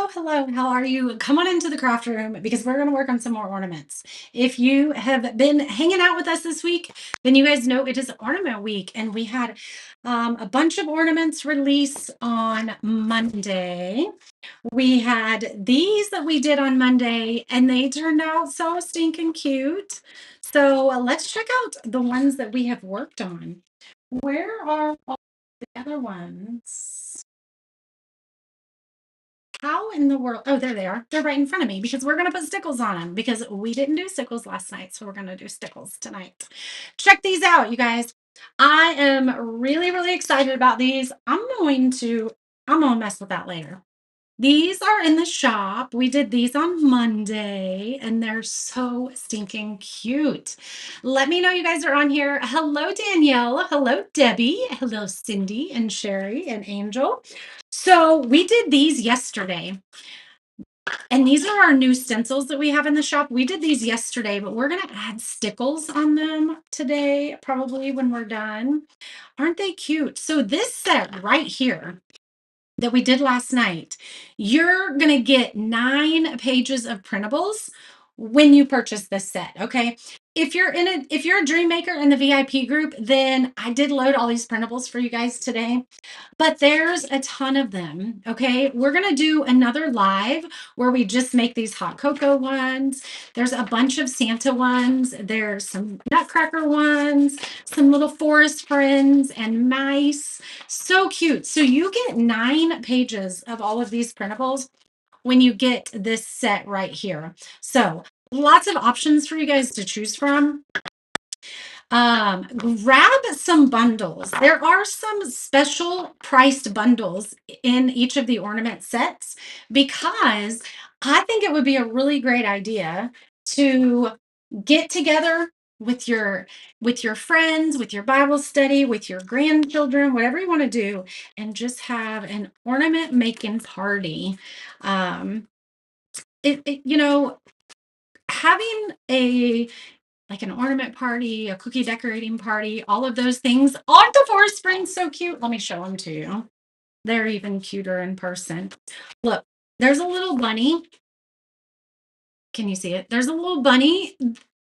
Hello, hello. How are you? Come on into the craft room because we're going to work on some more ornaments. If you have been hanging out with us this week, then you guys know it is Ornament Week, and we had a bunch of ornaments release on Monday. We had these that we did on Monday, and they turned out so stinking cute. So let's check out the ones that we have worked on. Where are all the other ones? How in the world? Oh, there they are. They're right in front of me because we're going to put stickles on them because we didn't do stickles last night. So we're going to do stickles tonight. Check these out, you guys. I am really, really excited about these. I'm going to mess with that later. These are in the shop. We did these on Monday and they're so stinking cute. Let me know you guys are on here. Hello, Danielle. Hello, Debbie. Hello, Cindy and Sherry and Angel. So we did these yesterday. And these are our new stencils that we have in the shop. We did these yesterday, but we're going to add stickles on them today, probably when we're done. Aren't they cute? So this set right here that we did last night, you're going to get 9 pages of printables when you purchase this set. Okay. If you're a dream maker in the VIP group, then I did load all these printables for you guys today. But there's a ton of them. Okay. We're going to do another live where we just make these hot cocoa ones. There's a bunch of Santa ones. There's some nutcracker ones, some little forest friends and mice. So cute. So you get 9 pages of all of these printables when you get this set right here. So lots of options for you guys to choose from. Grab some bundles. There are some special priced bundles in each of the ornament sets because I think it would be a really great idea to get together with your friends, with your Bible study, with your grandchildren, whatever you want to do, and just have an ornament making party. Um, having a like an ornament party, a cookie decorating party, all of those things. Aren't the forest springs so cute? Let me show them to you. They're even cuter in person. Look, there's a little bunny. Can you see it? There's a little bunny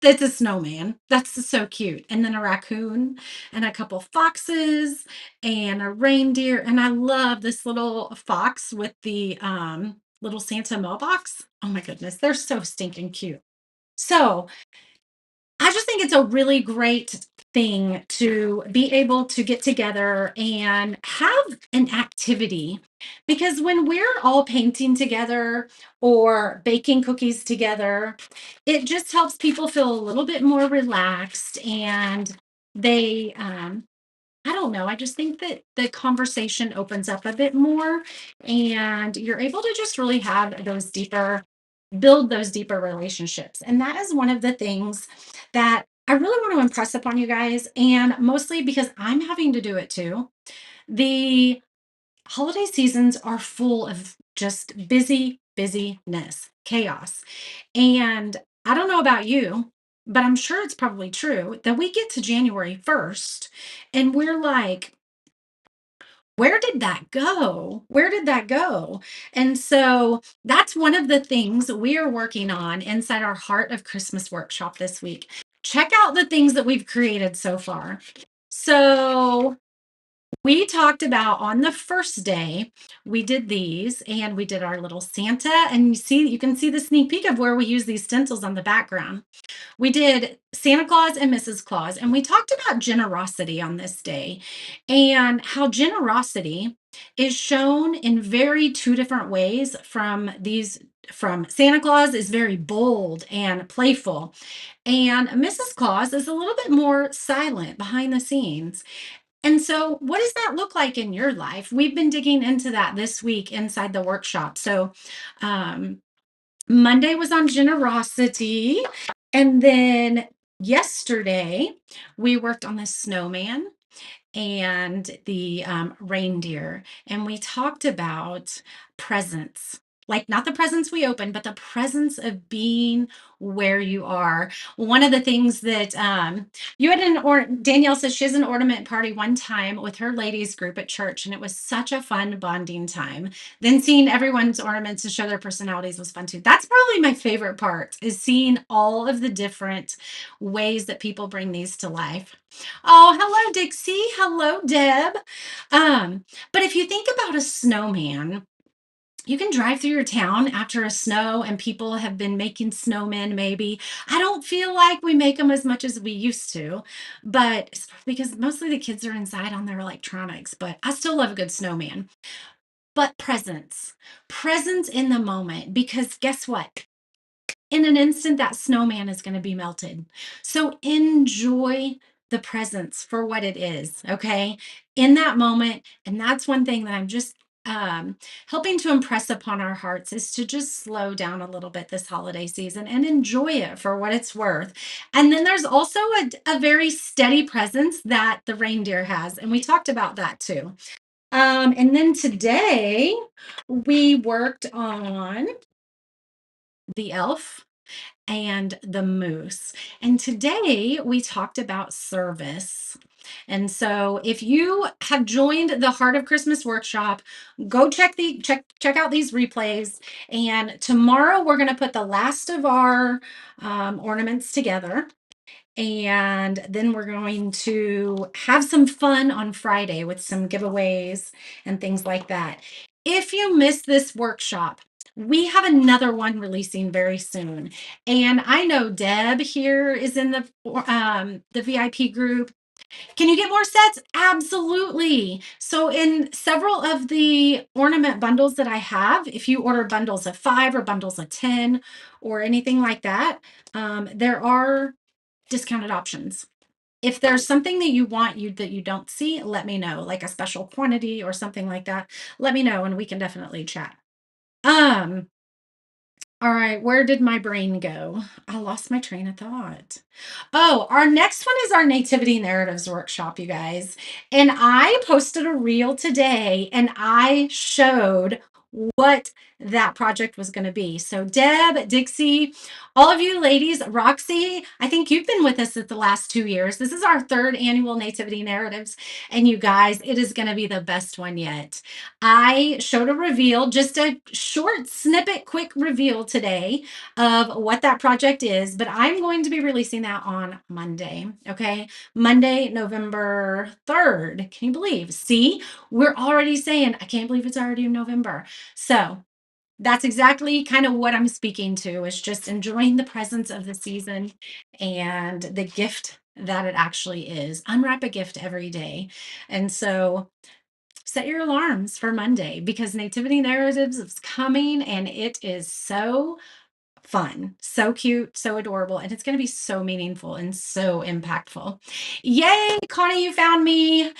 that's a snowman. That's so cute. And then a raccoon and a couple foxes and a reindeer. And I love this little fox with the little Santa mailbox. Oh my goodness, they're so stinking cute. So I just think it's a really great thing to be able to get together and have an activity because when we're all painting together or baking cookies together, it just helps people feel a little bit more relaxed and they, I don't know. I just think that the conversation opens up a bit more and you're able to just really have build those deeper relationships. And that is one of the things that I really want to impress upon you guys. And mostly because I'm having to do it too. The holiday seasons are full of just busyness, chaos. And I don't know about you, but I'm sure it's probably true that we get to January 1st and we're like, where did that go? Where did that go? And so that's one of the things we are working on inside our Heart of Christmas workshop this week. Check out the things that we've created so far. So we talked about on the first day, we did these and we did our little Santa. And you can see the sneak peek of where we use these stencils on the background. We did Santa Claus and Mrs. Claus, and we talked about generosity on this day and how generosity is shown in very 2 different ways from Santa Claus is very bold and playful, and Mrs. Claus is a little bit more silent behind the scenes. And so, what does that look like in your life? We've been digging into that this week inside the workshop. So, um, Monday was on generosity. And then yesterday, we worked on the snowman and the reindeer. And we talked about presents, like not the presence we open, but the presence of being where you are. One of the things that you had Danielle says she has an ornament party one time with her ladies group at church, and it was such a fun bonding time. Then seeing everyone's ornaments to show their personalities was fun too. That's probably my favorite part, is seeing all of the different ways that people bring these to life. Oh, hello, Dixie. Hello, Deb. But if you think about a snowman, you can drive through your town after a snow and people have been making snowmen maybe. I don't feel like we make them as much as we used to, but it's because mostly the kids are inside on their electronics, but I still love a good snowman. But presence in the moment, because guess what? In an instant, that snowman is going to be melted. So enjoy the presence for what it is, okay? In that moment. And that's one thing that I'm just helping to impress upon our hearts, is to just slow down a little bit this holiday season and enjoy it for what it's worth. And then there's also a very steady presence that the reindeer has. And we talked about that too. And then today we worked on the elf and the moose. And today we talked about service. And so if you have joined the Heart of Christmas workshop, go check out these replays. And tomorrow we're going to put the last of our ornaments together. And then we're going to have some fun on Friday with some giveaways and things like that. If you missed this workshop, we have another one releasing very soon. And I know Deb here is in the VIP group. Can you get more sets? Absolutely. So in several of the ornament bundles that I have, if you order bundles of 5 or bundles of 10 or anything like that, there are discounted options. If there's something that you want that you don't see, let me know, like a special quantity or something like that. Let me know and we can definitely chat. Um, all right, where did my brain go? I lost my train of thought. Oh, our next one is our Nativity Narratives workshop, you guys. And I posted a reel today and I showed what that project was going to be. So Deb, Dixie, all of you ladies, Roxy, I think you've been with us at the last 2 years. This is our 3rd annual Nativity Narratives. And you guys, it is going to be the best one yet. I showed a reveal, just a short snippet, quick reveal today of what that project is, but I'm going to be releasing that on Monday. Okay. Monday, November 3rd. Can you believe? See, we're already saying, I can't believe it's already November. So that's exactly kind of what I'm speaking to, is just enjoying the presence of the season and the gift that it actually is. Unwrap a gift every day. And so set your alarms for Monday, because Nativity Narratives is coming and it is so fun, so cute, so adorable, and it's going to be so meaningful and so impactful. Yay, Connie, you found me.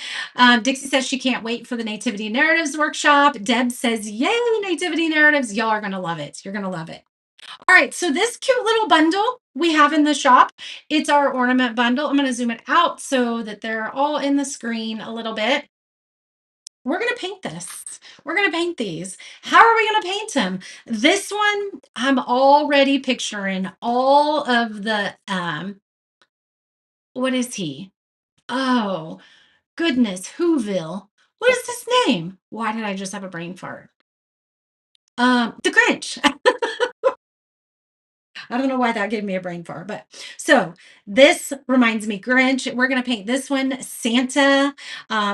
Dixie says she can't wait for the Nativity Narratives workshop. Deb says, yay, Nativity Narratives. Y'all are going to love it. You're going to love it. All right, so this cute little bundle we have in the shop, it's our ornament bundle. I'm going to zoom it out so that they're all in the screen a little bit. We're going to paint this. We're going to paint these. How are we going to paint them? This one, I'm already picturing all of the, what is he? Oh, goodness, Whoville. What is his name? Why did I just have a brain fart? The Grinch. I don't know why that gave me a brain fart, but so this reminds me Grinch. We're going to paint this one Santa.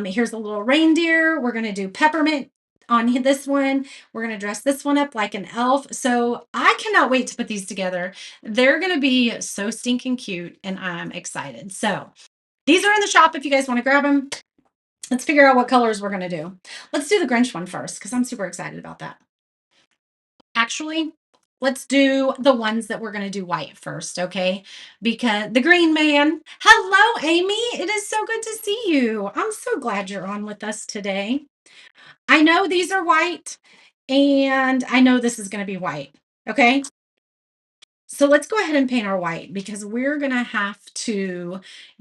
Here's a little reindeer. We're going to do peppermint on this one. We're going to dress this one up like an elf. So I cannot wait to put these together. They're going to be so stinking cute and I'm excited. So these are in the shop if you guys want to grab them. Let's figure out what colors we're going to do. Let's do the Grinch one first because I'm super excited about that. Actually, let's do the ones that we're going to do white first, okay? Because the green man. Hello, Amy. It is so good to see you. I'm so glad you're on with us today. I know these are white, and I know this is going to be white, okay? So let's go ahead and paint our white because we're going to have to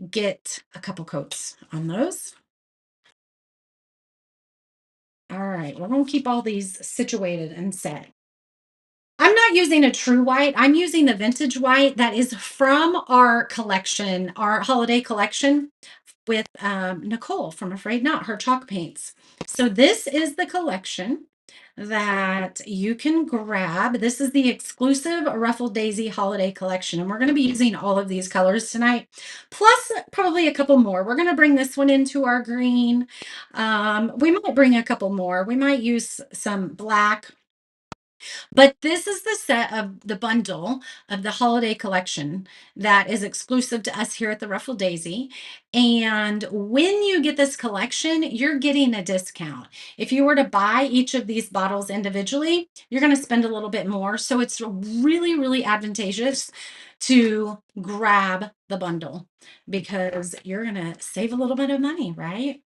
get a couple coats on those. All right, we're going to keep all these situated and set. I'm not using a true white. I'm using the vintage white that is from our collection, our holiday collection with Nicole from Afraid Not, her chalk paints. So this is the collection that you can grab. This is the exclusive Ruffled Daisy holiday collection, and we're going to be using all of these colors tonight, plus probably a couple more. We're going to bring this one into our green. We might bring a couple more. We might use some black. But this is the set of the bundle of the holiday collection that is exclusive to us here at the Ruffled Daisy. And when you get this collection, you're getting a discount. If you were to buy each of these bottles individually, you're going to spend a little bit more. So it's really, really advantageous to grab the bundle because you're going to save a little bit of money, right?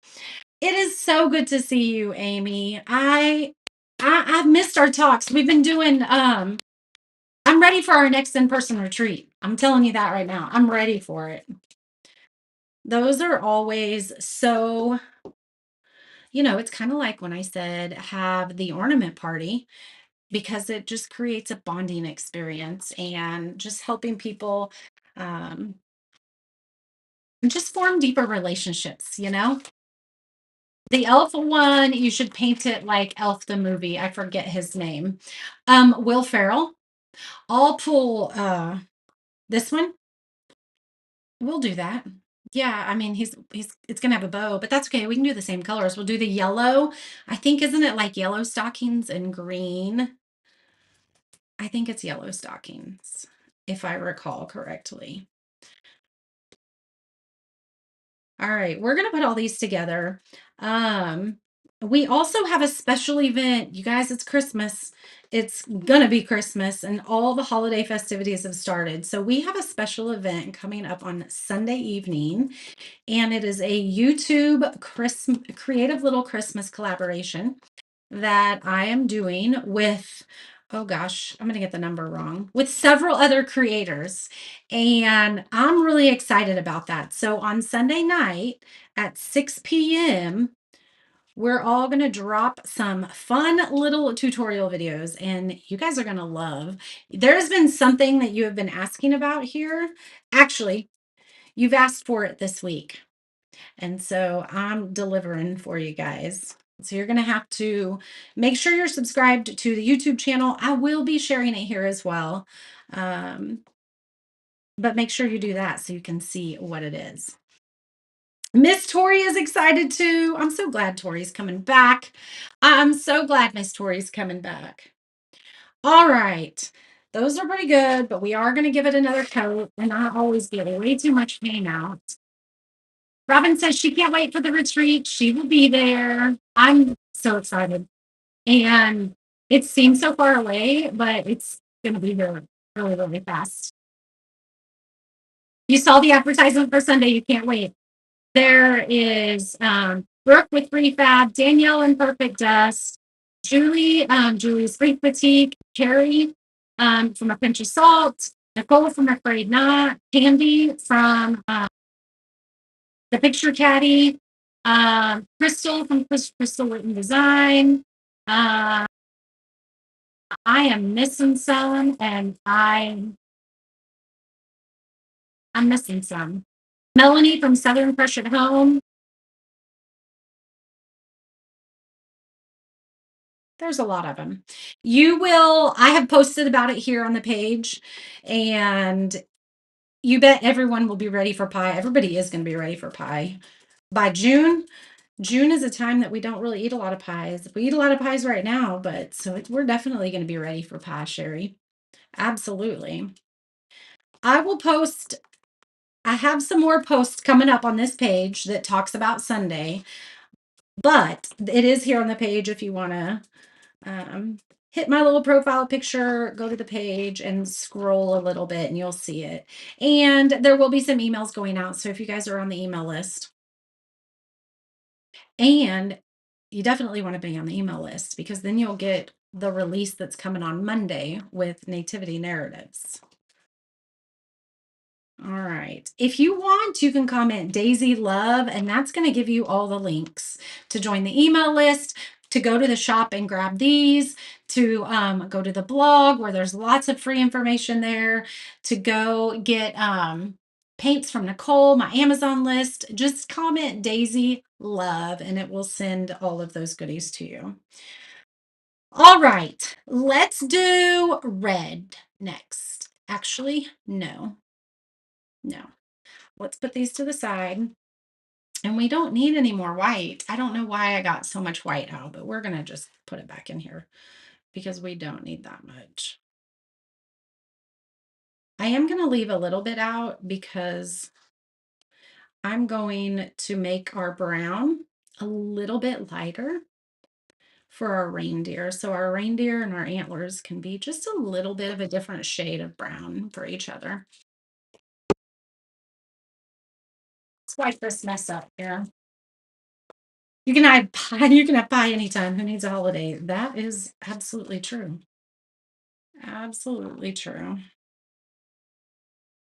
It is so good to see you, Amy. I've missed our talks. We've been doing I'm ready for our next in-person retreat. I'm telling you that right now. I'm ready for it. Those are always so, it's kind of like when I said have the ornament party because it just creates a bonding experience and just helping people um just form deeper relationships. The elf one, you should paint it like Elf the movie. I forget his name. Will Ferrell. I'll pull this one. We'll do that. Yeah, I mean he's it's gonna have a bow, but that's okay. We can do the same colors. We'll do the yellow. I think isn't it like yellow stockings and green? I think it's yellow stockings, if I recall correctly. All right, we're gonna put all these together. We also have a special event. You guys, it's Christmas. It's gonna be Christmas, and all the holiday festivities have started. So we have a special event coming up on Sunday evening, and it is a YouTube Christmas creative little Christmas collaboration that I am doing with, oh gosh, I'm going to get the number wrong, with several other creators. And I'm really excited about that. So on Sunday night at 6 p.m., we're all going to drop some fun little tutorial videos, and you guys are going to love. There's been something that you have been asking about here. Actually, you've asked for it this week. And so I'm delivering for you guys. So you're going to have to make sure you're subscribed to the YouTube channel. I will be sharing it here as well. Um, but make sure you do that so you can see what it is. Miss Tori is excited too. I'm so glad Tori's coming back. I'm so glad Miss Tori's coming back. All right. Those are pretty good, but we are going to give it another coat, and I always get way too much paint out. Robin says she can't wait for the retreat. She will be there. I'm so excited. And it seems so far away, but it's going to be here really, really fast. You saw the advertisement for Sunday. You can't wait. There is Brooke with Refab, Danielle in Perfect Dust, Julie, Julie's Freak Boutique, Carrie from A Pinch of Salt, Nicole from Afraid Not, Candy from The Picture Caddy, Crystal from Crystal Witten Design. I am missing some, and I'm missing some. Melanie from Southern Fresh at Home. There's a lot of them. I have posted about it here on the page, and you bet everyone will be ready for pie. Everybody is going to be ready for pie by June. June is a time that we don't really eat a lot of pies. We eat a lot of pies right now, but we're definitely going to be ready for pie, Sherry. Absolutely. I will post, I have some more posts coming up on this page that talks about Sunday, but it is here on the page if you want to hit my little profile picture, go to the page and scroll a little bit and you'll see it. And there will be some emails going out. So if you guys are on the email list, and you definitely want to be on the email list because then you'll get the release that's coming on Monday with Nativity Narratives. All right. If you want, you can comment Daisy Love, and that's going to give you all the links to join the email list, to go to the shop and grab these, to go to the blog where there's lots of free information there, to go get paints from Nicole, my Amazon list. Just comment Daisy Love and it will send all of those goodies to you. All right, let's do red next. Actually, no, no. Let's put these to the side. And we don't need any more white. I don't know why I got so much white out, but we're going to just put it back in here because we don't need that much. I am going to leave a little bit out because I'm going to make our brown a little bit lighter for our reindeer. So our reindeer and our antlers can be just a little bit of a different shade of brown for each other. Let's wipe this mess up here. You can have pie. You can have pie anytime. Who needs a holiday? That is absolutely true. Absolutely true.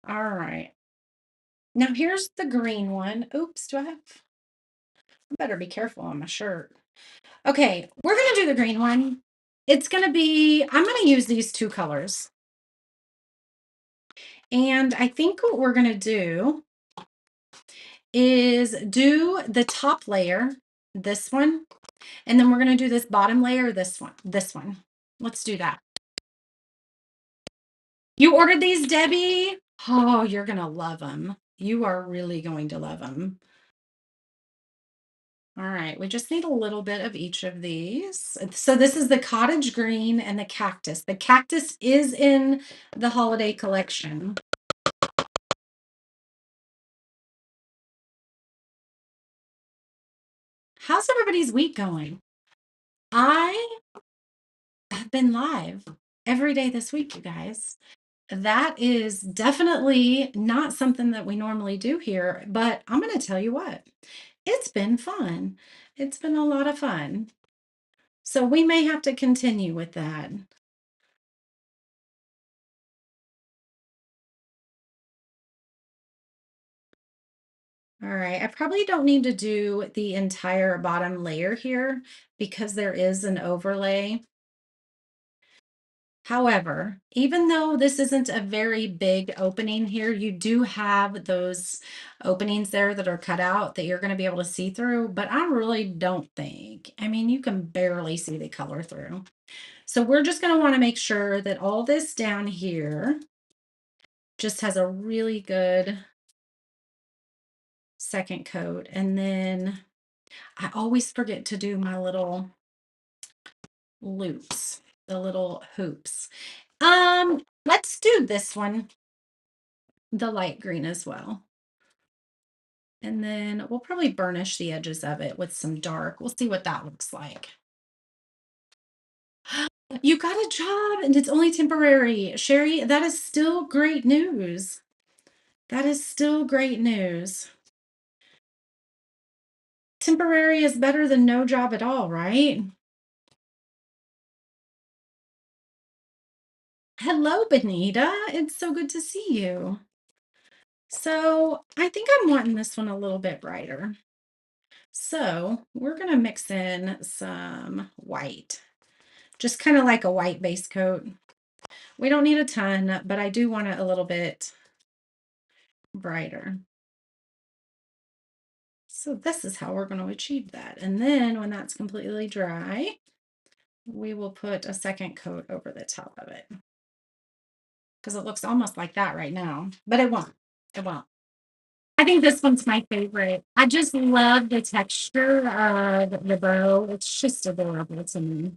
All right. Now here's the green one. Oops, do I have? I better be careful on my shirt. Okay, we're gonna do the green one. It's gonna be, I'm gonna use these two colors. And I think what we're gonna do is do the top layer, this one, and then we're gonna do this bottom layer, this one, this one. Let's do that. You ordered these, Debbie? Oh, you're gonna love them. You are really going to love them. All right, we just need a little bit of each of these. So this is the cottage green and the cactus. The cactus is in the holiday collection. How's everybody's week going? I have been live every day this week, you guys. That is definitely not something that we normally do here, but I'm going to tell you what, it's been fun. It's been a lot of fun. So we may have to continue with that. All right, I probably don't need to do the entire bottom layer here because there is an overlay. However, even though this isn't a very big opening here, you do have those openings there that are cut out that you're going to be able to see through, but I really don't think, I mean, you can barely see the color through. So we're just going to want to make sure that all this down here just has a really good second coat. And then I always forget to do my little loops, the little hoops. Let's do this one, the light green as well. And then we'll probably burnish the edges of it with some dark. We'll see what that looks like. You got a job and it's only temporary. Sherry, that is still great news. That is still great news. Temporary is better than no job at all, right? Hello, Benita. It's so good to see you. So I think I'm wanting this one a little bit brighter. So we're going to mix in some white, just kind of like a white base coat. We don't need a ton, but I do want it a little bit brighter. So this is how we're going to achieve that. And then when that's completely dry, we will put a second coat over the top of it. Because it looks almost like that right now, but it won't. It won't. I think this one's my favorite. I just love the texture of the bow. It's just adorable to me.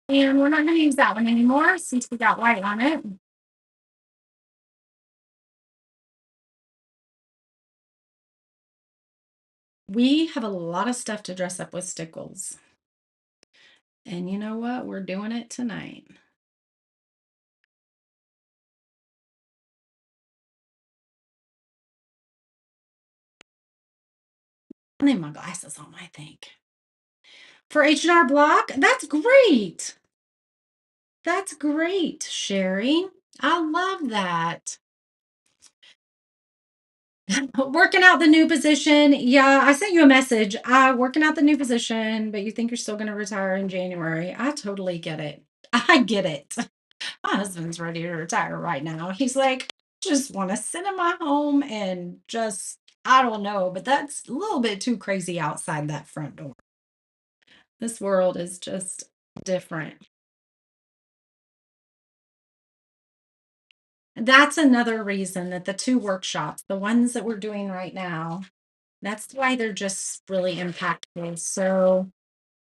And we're not going to use that one anymore since we got white on it. We have a lot of stuff to dress up with stickles. And you know what? We're doing it tonight. I need my glasses on, I think. For H&R Block, that's great. That's great, Sherry. I love that. Working out the new position. Yeah, I sent you a message. Working out the new position, but you think you're still going to retire in January. I totally get it. I get it. My husband's ready to retire right now. He's like, just want to sit in my home and just, I don't know, but that's a little bit too crazy outside that front door. This world is just different. That's another reason that the two workshops, the ones that we're doing right now, that's why they're just really impactful. So,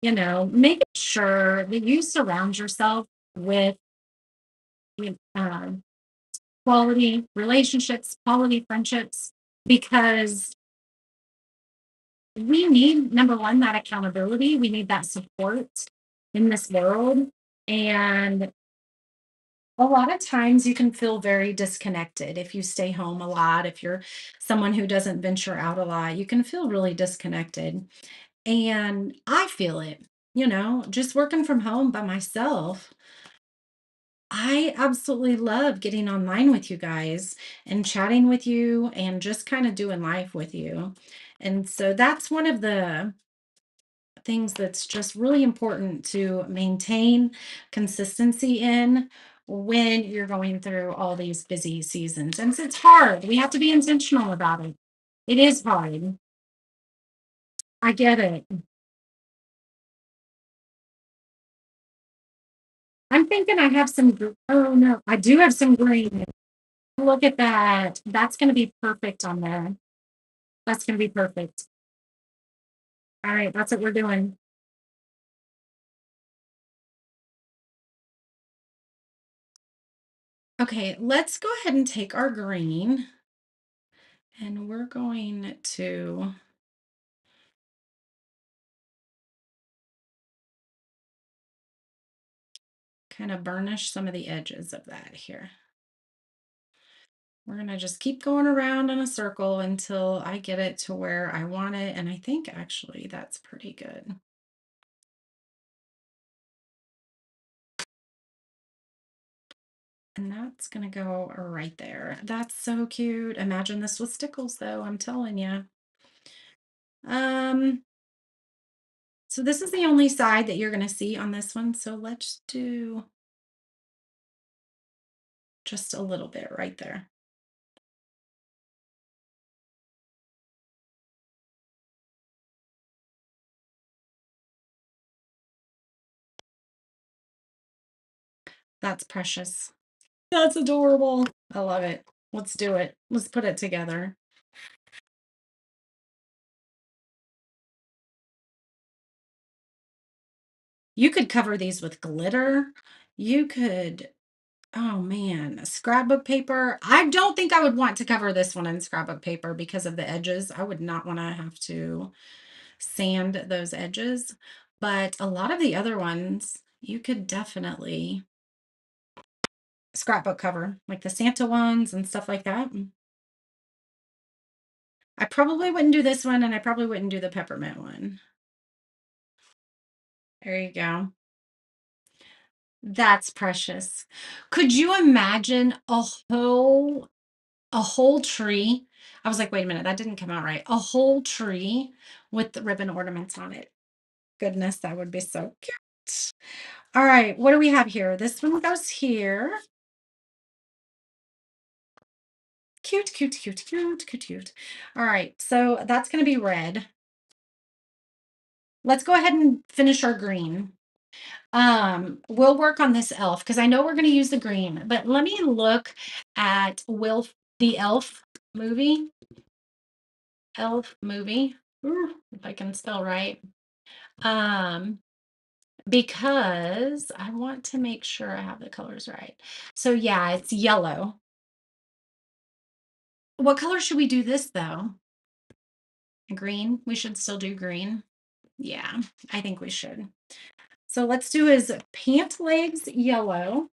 make sure that you surround yourself with quality relationships, quality friendships, because we need, number one, that accountability. We need that support in this world. And a lot of times you can feel very disconnected if you stay home a lot, if you're someone who doesn't venture out a lot, you can feel really disconnected. And I feel it, just working from home by myself. I absolutely love getting online with you guys and chatting with you and just kind of doing life with you. And so that's one of the things that's just really important to maintain consistency in when you're going through all these busy seasons. And it's hard. We have to be intentional about it. It is hard. I get it. I'm thinking I have some. Oh no, I do have some green. Look at that. That's going to be perfect on there. That's going to be perfect. All right, that's what we're doing. Okay, let's go ahead and take our green and we're going to kind of burnish some of the edges of that here. We're going to just keep going around in a circle until I get it to where I want it. And I think actually that's pretty good. And that's going to go right there. That's so cute. Imagine this with stickles though, I'm telling you. Um, so this is the only side that you're going to see on this one. So let's do just a little bit right there. That's precious. That's adorable. I love it. Let's do it. Let's put it together. You could cover these with glitter. You could, oh man, scrapbook paper. I don't think I would want to cover this one in scrapbook paper because of the edges. I would not want to have to sand those edges. But a lot of the other ones, you could definitely scrapbook cover, like the Santa ones and stuff like that. I probably wouldn't do this one, and I probably wouldn't do the peppermint one. There you go. That's precious. Could you imagine a whole tree? I was like, "Wait a minute, that didn't come out right." A whole tree with the ribbon ornaments on it. Goodness, that would be so cute. All right, what do we have here? This one goes here. Cute, cute, cute, cute, cute, cute. All right, so that's gonna be red. Let's go ahead and finish our green. We'll work on this elf because I know we're going to use the green, but let me look at Will the movie. Elf movie. If I can spell right. Um, because I want to make sure I have the colors right. So yeah, it's yellow. What color should we do this though? Green. We should still do green. Yeah, I think we should. So let's do his pant legs yellow.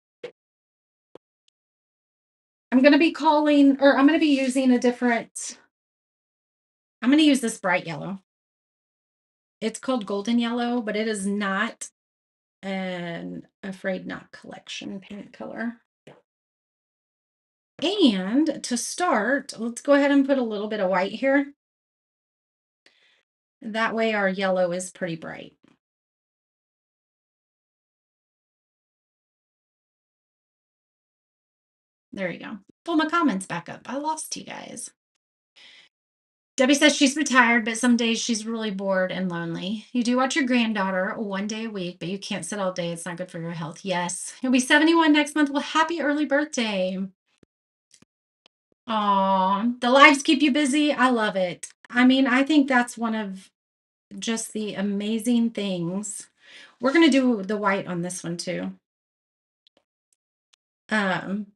I'm going to be calling, or I'm going to be using a different, I'm going to use this bright yellow. It's called golden yellow, but it is not an Afraid Not collection paint color. And to start, let's go ahead and put a little bit of white here. That way our yellow is pretty bright. There you go. Pull my comments back up. I lost you guys. Debbie says she's retired, but some days she's really bored and lonely. You do watch your granddaughter one day a week, but you can't sit all day. It's not good for your health. Yes. You'll be 71 next month. Well, happy early birthday. Aw, the lives keep you busy. I love it. I mean, I think that's one of just the amazing things. We're going to do the white on this one too. Um,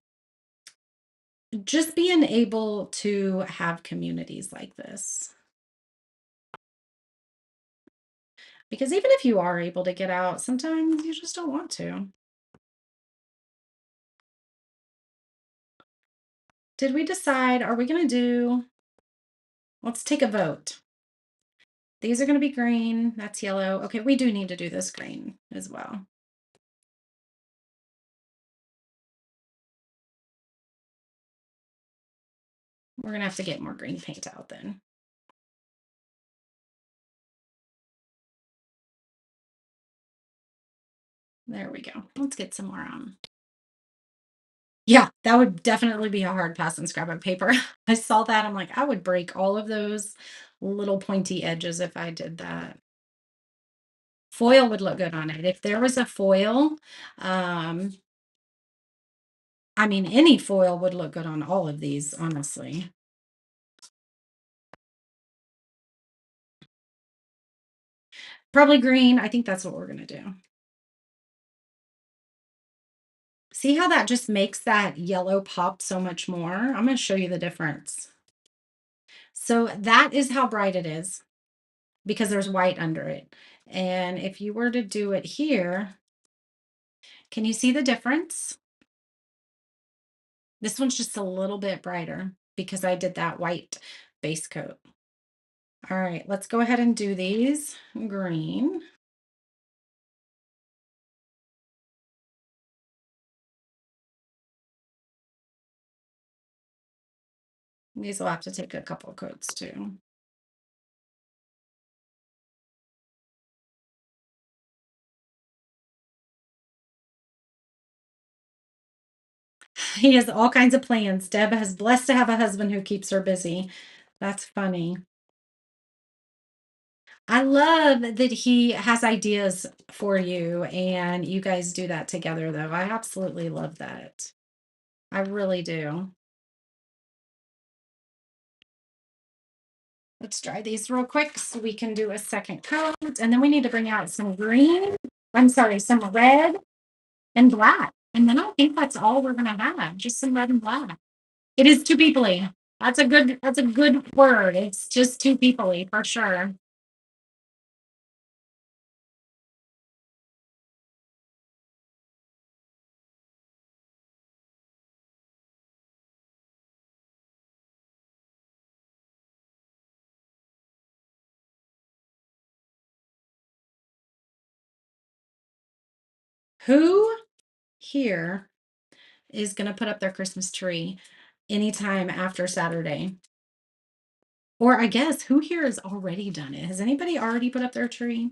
just being able to have communities like this. Because even if you are able to get out, sometimes you just don't want to. Did we decide, are we going to do, let's take a vote. These are going to be green. That's yellow. Okay, we do need to do this green as well. We're going to have to get more green paint out then. There we go. Let's get some more Yeah, that would definitely be a hard pass in scrapbook paper. I saw that. I'm like, I would break all of those little pointy edges if I did that. Foil would look good on it. If there was a foil, um, I mean, any foil would look good on all of these, honestly. Probably green. I think that's what we're going to do. See how that just makes that yellow pop so much more? I'm going to show you the difference. So that is how bright it is because there's white under it. And if you were to do it here, can you see the difference? This one's just a little bit brighter because I did that white base coat. All right, let's go ahead and do these green. These will have to take a couple coats too. He has all kinds of plans. Deb has blessed to have a husband who keeps her busy. That's funny. I love that he has ideas for you and you guys do that together, though. I absolutely love that. I really do. Let's dry these real quick so we can do a second coat. And then we need to bring out some green. I'm sorry, some red and black. And then I think that's all we're gonna have. Just some red and black. It is too peoply. That's a good word. It's just too peoply for sure. Who here is gonna put up their Christmas tree anytime after Saturday? Or I guess who here has already done it? Has anybody already put up their tree?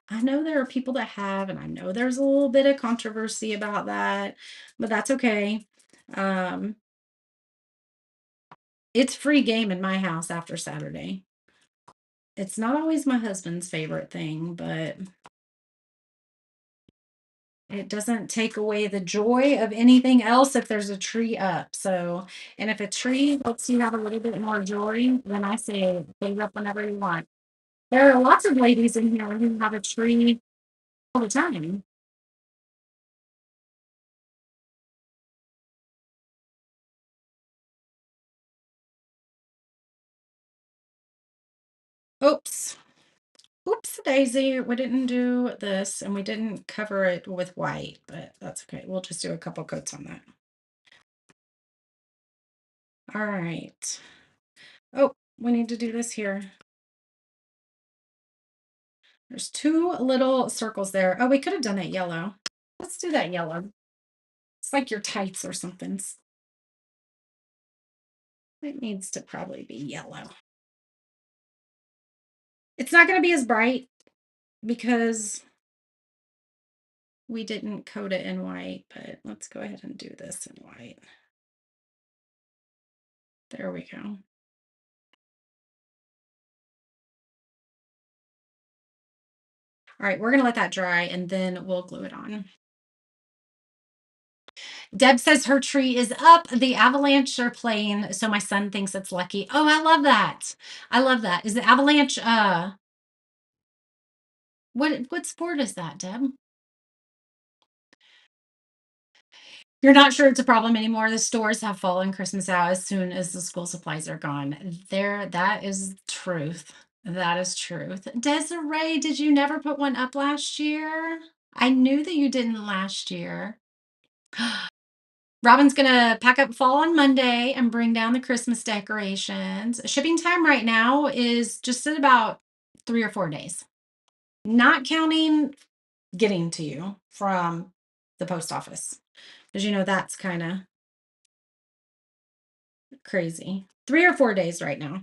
I know there are people that have, and I know there's a little bit of controversy about that, but that's okay. Um, it's free game in my house after Saturday. It's not always my husband's favorite thing, but it doesn't take away the joy of anything else if there's a tree up. So, and if a tree lets you have a little bit more joy, then I say put it up whenever you want. There are lots of ladies in here who have a tree all the time. Oops. Oops, daisy. We didn't do this and we didn't cover it with white, but that's okay. We'll just do a couple coats on that. All right. Oh, we need to do this here. There's two little circles there. Oh, we could have done it yellow. Let's do that yellow. It's like your tights or something. It needs to probably be yellow. It's not going to be as bright because we didn't coat it in white, but let's go ahead and do this in white. There we go. All right, we're going to let that dry and then we'll glue it on. Deb says her tree is up. The Avalanche are playing, so my son thinks it's lucky. Oh, I love that. I love that. Is the Avalanche what sport is that, Deb? You're not sure it's a problem anymore. The stores have fallen Christmas out as soon as the school supplies are gone. There, that is truth. That is truth. Desiree, did you never put one up last year? I knew that you didn't last year. Robin's gonna pack up fall on Monday and bring down the Christmas decorations. Shipping time right now is just at about 3 or 4 days, not counting getting to you from the post office. Because that's kind of crazy. 3 or 4 days right now.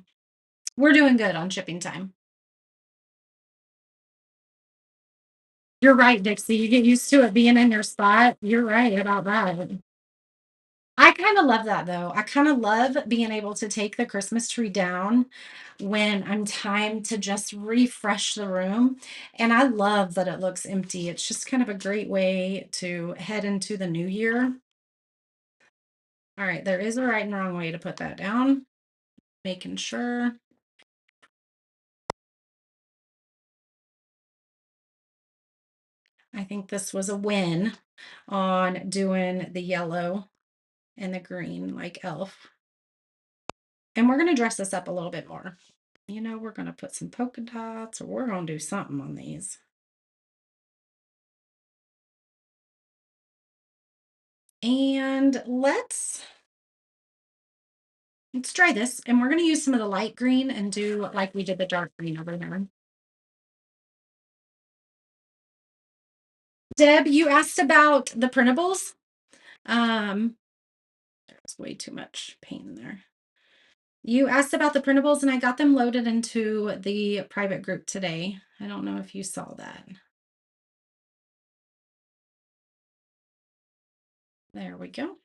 We're doing good on shipping time. You're right, Dixie. You get used to it being in your spot. You're right about that. I kind of love that though. I kind of love being able to take the Christmas tree down when I'm time to just refresh the room. And I love that it looks empty. It's just kind of a great way to head into the new year. All right, there is a right and wrong way to put that down. Making sure. I think this was a win on doing the yellow and the green like elf. And we're going to dress this up a little bit more. We're going to put some polka dots or we're going to do something on these. And let's try this. And we're going to use some of the light green and do like we did the dark green over there. Deb, you asked about the printables. There's way too much paint in there. You asked about the printables and I got them loaded into the private group today. I don't know if you saw that. There we go.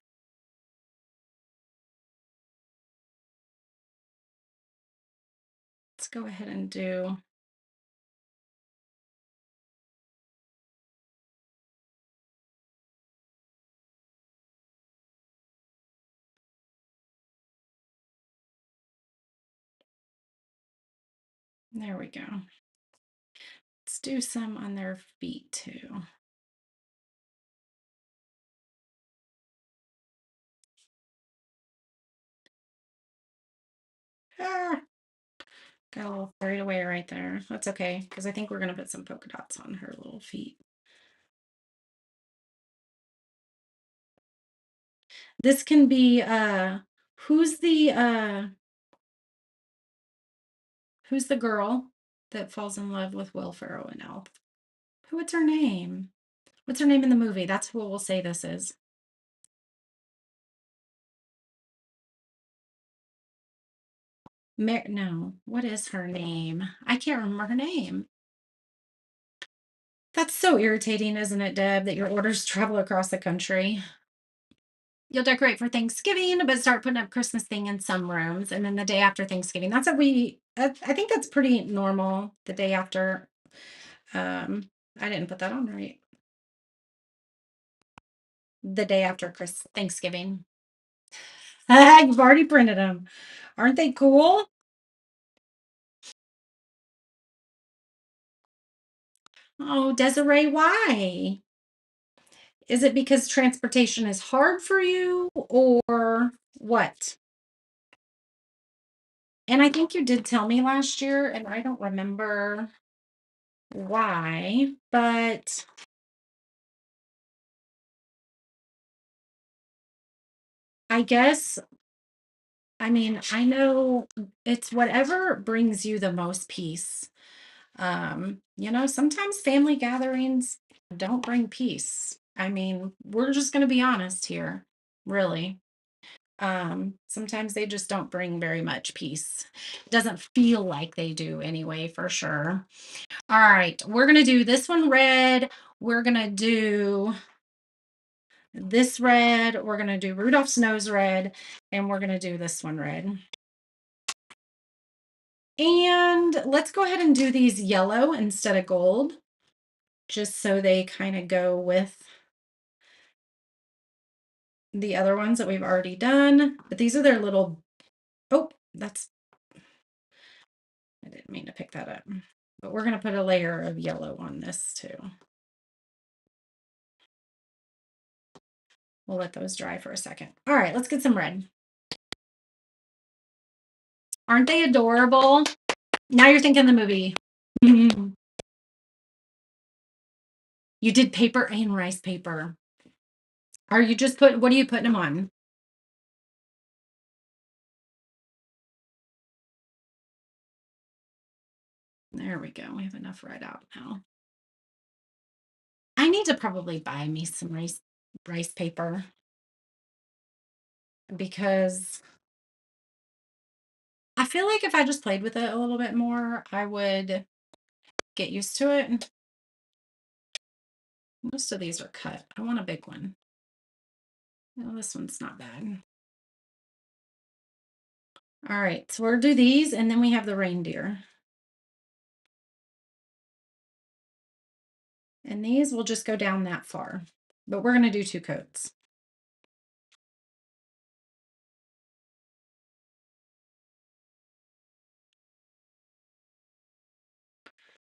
Let's go ahead and do. There we go. Let's do some on their feet too. Ah, got a little carried away right there. That's okay, because I think we're going to put some polka dots on her little feet. This can be who's the girl that falls in love with Will Ferrell and Elf? What's her name? What's her name in the movie? That's who we'll say this is. No, what is her name? I can't remember her name. That's so irritating, isn't it, Deb, that your orders travel across the country? You'll decorate for Thanksgiving, but start putting up Christmas thing in some rooms. And then the day after Thanksgiving, that's what I think that's pretty normal. The day after, I didn't put that on right. The day after Thanksgiving. You've already printed them. Aren't they cool? Oh, Desiree, why? Is it because transportation is hard for you or what? And I think you did tell me last year, and I don't remember why, but I guess, I mean, I know it's whatever brings you the most peace. Sometimes family gatherings don't bring peace. I mean, we're just going to be honest here, really. Sometimes they just don't bring very much peace. It doesn't feel like they do anyway, for sure. All right, we're gonna do this one red. We're gonna do this red. We're gonna do Rudolph's nose red, and we're gonna do this one red. And let's go ahead and do these yellow instead of gold, just so they kind of go with the other ones that we've already done. But these are their little, oh, I didn't mean to pick that up. But we're going to put a layer of yellow on this too. We'll let those dry for a second. All right, let's get some red. Aren't they adorable? Now you're thinking the movie. You did paper and rice paper. Are you just what are you putting them on? There we go. We have enough red out now. I need to probably buy me some rice paper because I feel like if I just played with it a little bit more, I would get used to it. Most of these are cut. I want a big one. No, this one's not bad. All right, so we'll do these, and then we have the reindeer. And these will just go down that far, but we're going to do 2 coats.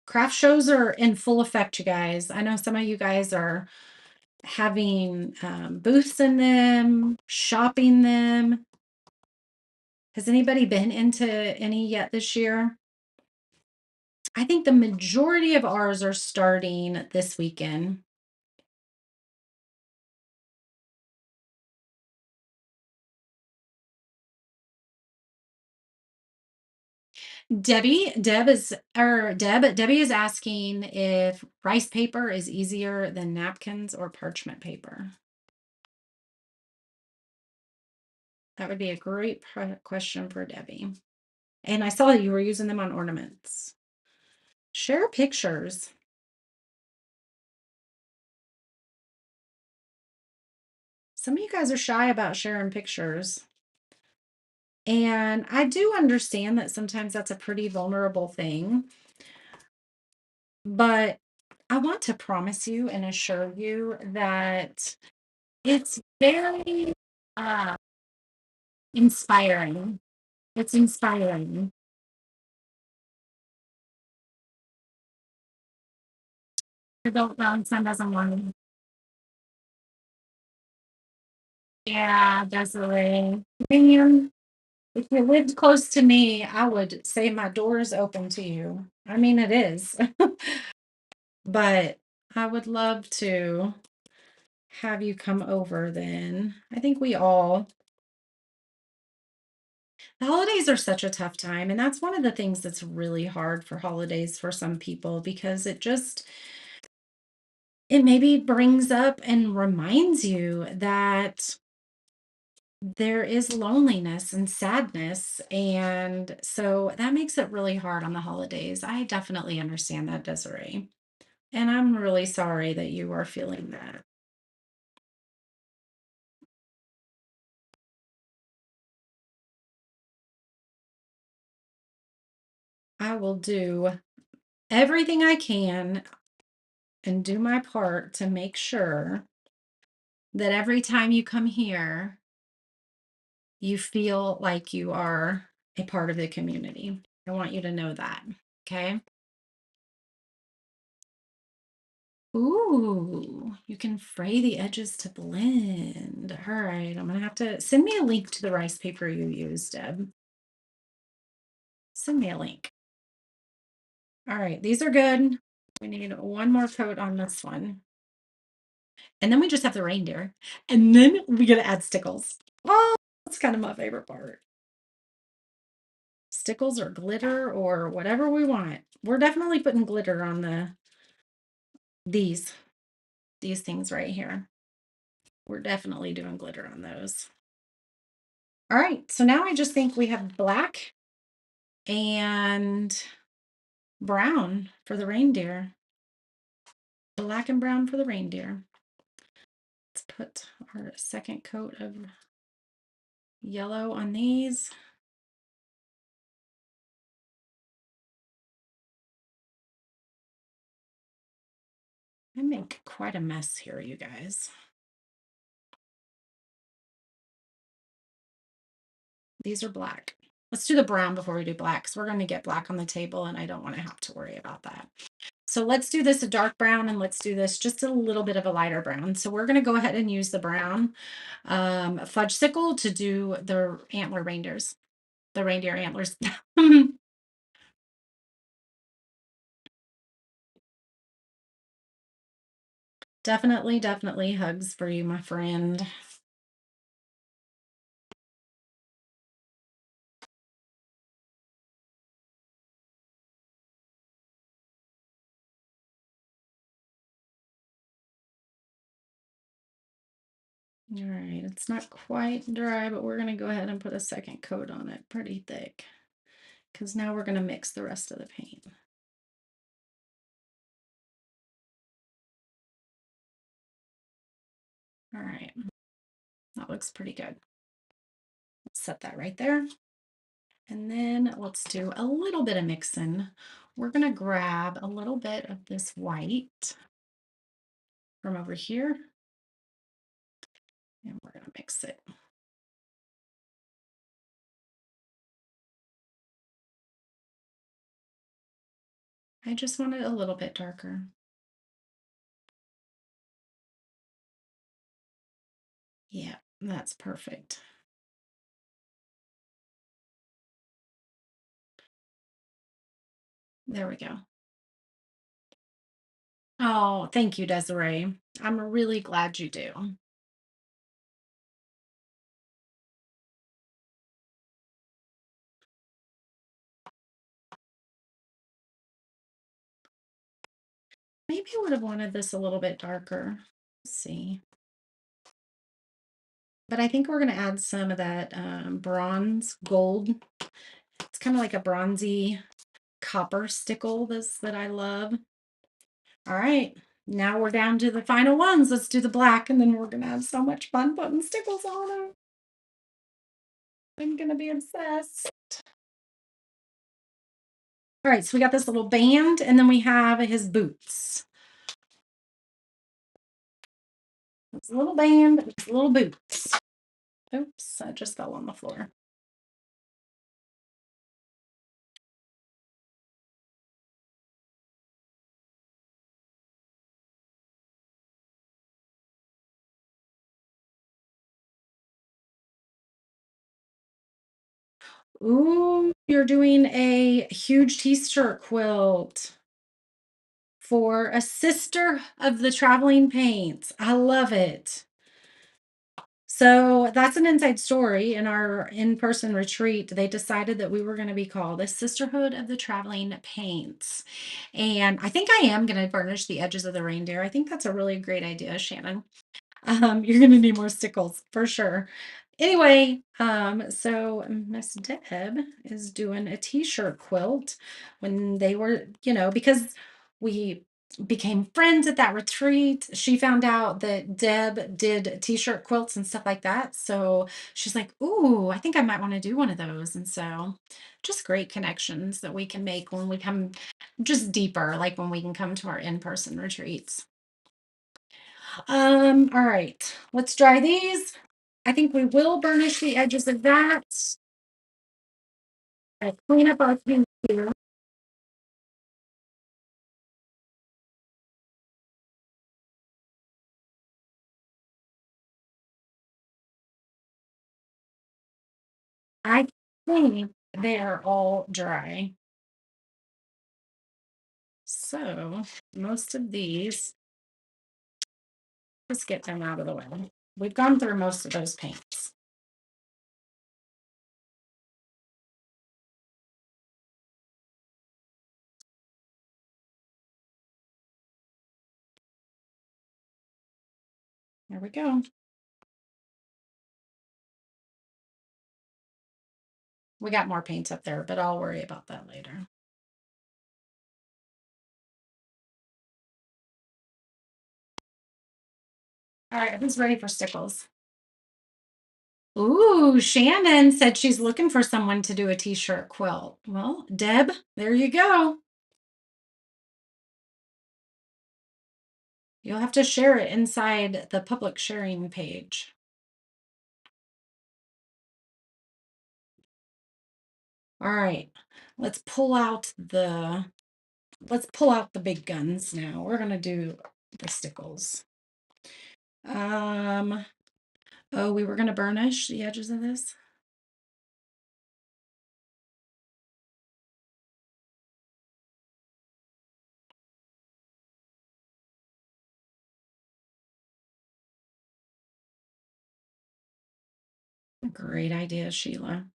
Craft shows are in full effect, you guys. I know some of you guys are having booths in them, shopping them. Has anybody been into any yet this year? I think the majority of ours are starting this weekend. Debbie is asking if rice paper is easier than napkins or parchment paper. That would be a great question for Debbie. And I saw that you were using them on ornaments. Share pictures. Some of you guys are shy about sharing pictures. And I do understand that sometimes that's a pretty vulnerable thing. But I want to promise you and assure you that it's very inspiring. It's inspiring. The grandson doesn't want to. Yeah, Desiree. Man, if you lived close to me, I would say my door is open to you. I mean, it is. But I would love to have you come over then. I think the holidays are such a tough time. And that's one of the things that's really hard for holidays for some people because it maybe brings up and reminds you that there is loneliness and sadness. And so that makes it really hard on the holidays. I definitely understand that, Desiree. And I'm really sorry that you are feeling that. I will do everything I can and do my part to make sure that every time you come here, you feel like you are a part of the community. I want you to know that. Okay. Ooh, you can fray the edges to blend. All right, I'm gonna have to send me a link to the rice paper you used, Deb. Send me a link. All right, these are good. We need one more coat on this one. And then we just have the reindeer. And then we gotta add stickles. Oh, that's kind of my favorite part. Stickles or glitter or whatever we want. We're definitely putting glitter on these things right here. We're definitely doing glitter on those. All right, so now I just think we have black and brown for the reindeer. Black and brown for the reindeer. Let's put our second coat of yellow on these. I make quite a mess here, you guys. These are black. Let's do the brown before we do black, because we're going to get black on the table and I don't want to have to worry about that. So let's do this a dark brown, and let's do this just a little bit of a lighter brown. So we're going to go ahead and use the brown fudge sickle to do the antler reindeers, the reindeer antlers. Definitely, definitely hugs for you, my friend. All right, it's not quite dry, but we're going to go ahead and put a second coat on it pretty thick, because now we're going to mix the rest of the paint. All right, that looks pretty good. Set that right there. And then let's do a little bit of mixing. We're going to grab a little bit of this white from over here, and we're going to mix it. I just want it a little bit darker. Yeah, that's perfect. There we go. Oh, thank you, Desiree. I'm really glad you do. Maybe I would have wanted this a little bit darker. Let's see. But I think we're going to add some of that bronze gold. It's kind of like a bronzy copper stickle that I love. All right, now we're down to the final ones. Let's do the black, and then we're going to have so much fun putting stickles on them. I'm going to be obsessed. All right, so we got this little band, and then we have his boots. This little band, his little boots. Oops, I just fell on the floor. Ooh, you're doing a huge t-shirt quilt for a sister of the traveling paints. I love it. So that's an inside story. In our in-person retreat, they decided that we were going to be called the Sisterhood of the Traveling Paints. And I think I am going to burnish the edges of the reindeer. I think that's a really great idea, Shannon. You're going to need more stickles for sure. Anyway, so Miss Deb is doing a t-shirt quilt when they were, because we became friends at that retreat. She found out that Deb did t-shirt quilts and stuff like that. So she's like, ooh, I think I might want to do one of those. And so just great connections that we can make when we come just deeper, like when we can come to our in-person retreats. All right, let's dry these. I think we will burnish the edges of that. Clean up our paint here. I think they are all dry. So most of these, let's get them out of the way. We've gone through most of those paints. There we go. We got more paint up there, but I'll worry about that later. All right, who's ready for stickles? Ooh, Shannon said she's looking for someone to do a t-shirt quilt. Well, Deb, there you go. You'll have to share it inside the public sharing page. All right, let's pull out the big guns now. We're gonna do the stickles. Oh, we were gonna burnish the edges of this. Great idea, Sheila.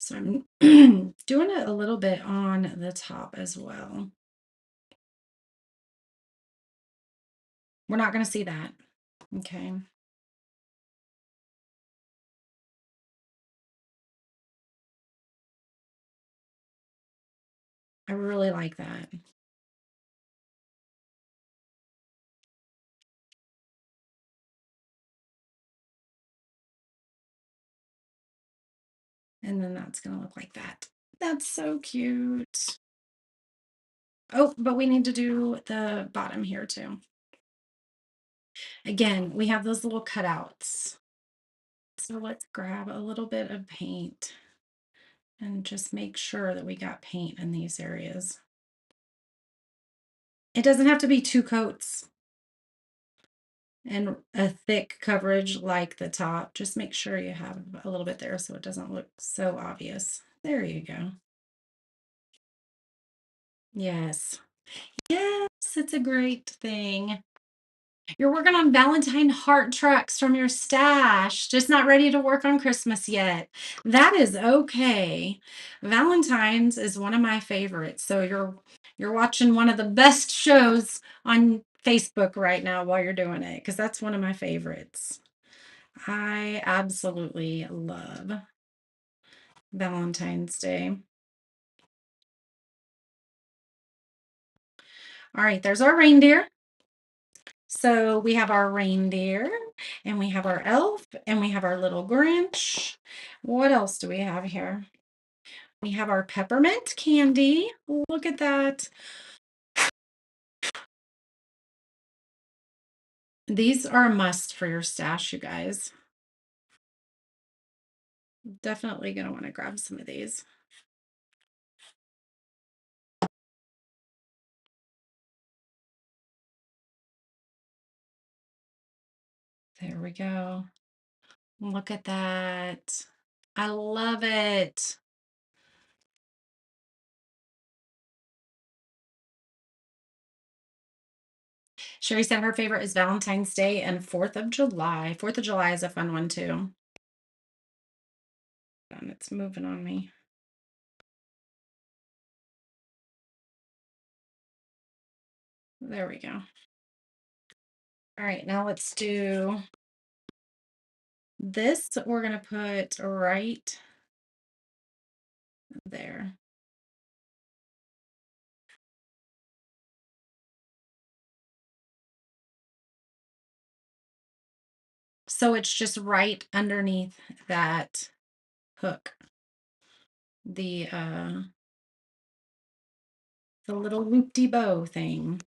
So I'm doing it a little bit on the top as well. We're not going to see that. Okay. I really like that. And then that's going to look like that. That's so cute. Oh, but we need to do the bottom here too. Again, we have those little cutouts. So let's grab a little bit of paint and just make sure that we got paint in these areas. It doesn't have to be 2 coats and a thick coverage like the top. Just make sure you have a little bit there so it doesn't look so obvious. There you go. Yes. Yes, it's a great thing. You're working on Valentine heart trucks from your stash, just not ready to work on Christmas yet. That is okay. Valentine's is one of my favorites. So you're watching one of the best shows on Facebook right now while you're doing it, because that's one of my favorites. I absolutely love Valentine's Day. All right, there's our reindeer. So we have our reindeer and we have our elf and we have our little Grinch. What else do we have here? We have our peppermint candy. Look at that. These are a must for your stash, you guys. Definitely going to want to grab some of these. There we go. Look at that. I love it. Sherry said her favorite is Valentine's Day and 4th of July. 4th of July is a fun one too. And it's moving on me. There we go. All right, now let's do this. We're going to put right there. So it's just right underneath that hook. The little loop-de-bow thing.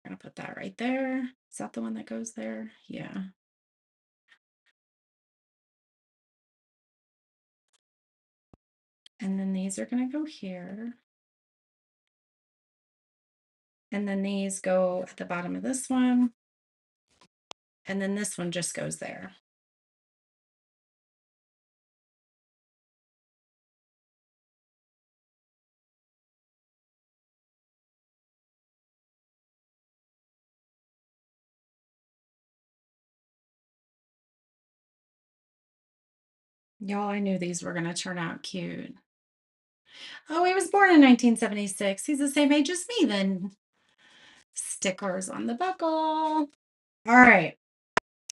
I'm going to put that right there. Is that the one that goes there? Yeah. And then these are going to go here. And then these go at the bottom of this one. And then this one just goes there. Y'all, I knew these were going to turn out cute. Oh, he was born in 1976. He's the same age as me then. Stickers on the buckle. All right.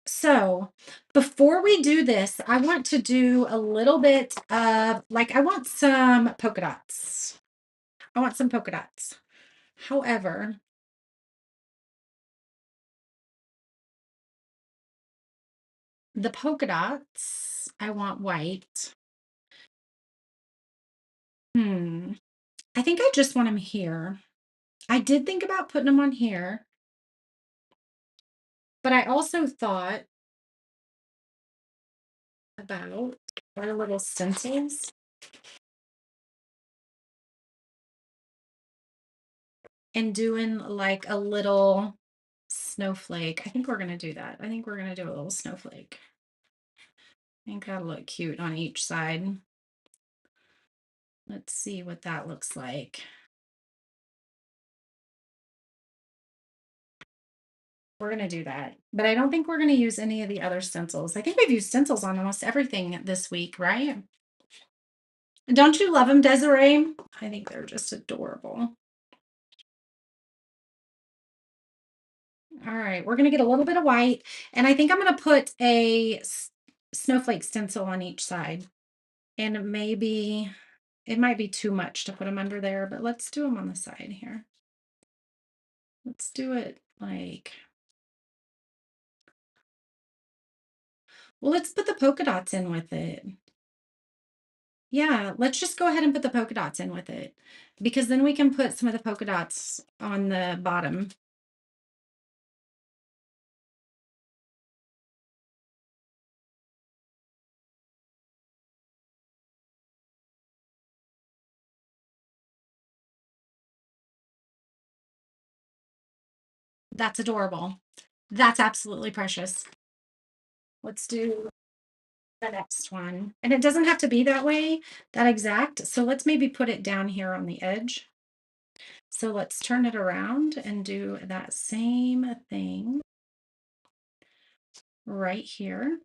So before we do this, I want to do a little bit of I want some polka dots. I want some polka dots. However, the polka dots, I want white. I think I just want them here. I did think about putting them on here, but I also thought about our little stencils and doing like a little snowflake. I think we're going to do that. I think we're going to do a little snowflake. I think that'll look cute on each side. Let's see what that looks like. We're going to do that, but I don't think we're going to use any of the other stencils. I think we've used stencils on almost everything this week, right? Don't you love them, Desiree? I think they're just adorable. All right, we're going to get a little bit of white, and I think I'm going to put a snowflake stencil on each side. And maybe it might be too much to put them under there, but let's do them on the side here. Let's do it like, well, let's put the polka dots in with it. Yeah, let's just go ahead and put the polka dots in with it, because then we can put some of the polka dots on the bottom. That's adorable. That's absolutely precious. Let's do the next one. And it doesn't have to be that way, that exact. So let's maybe put it down here on the edge. So let's turn it around and do that same thing right here.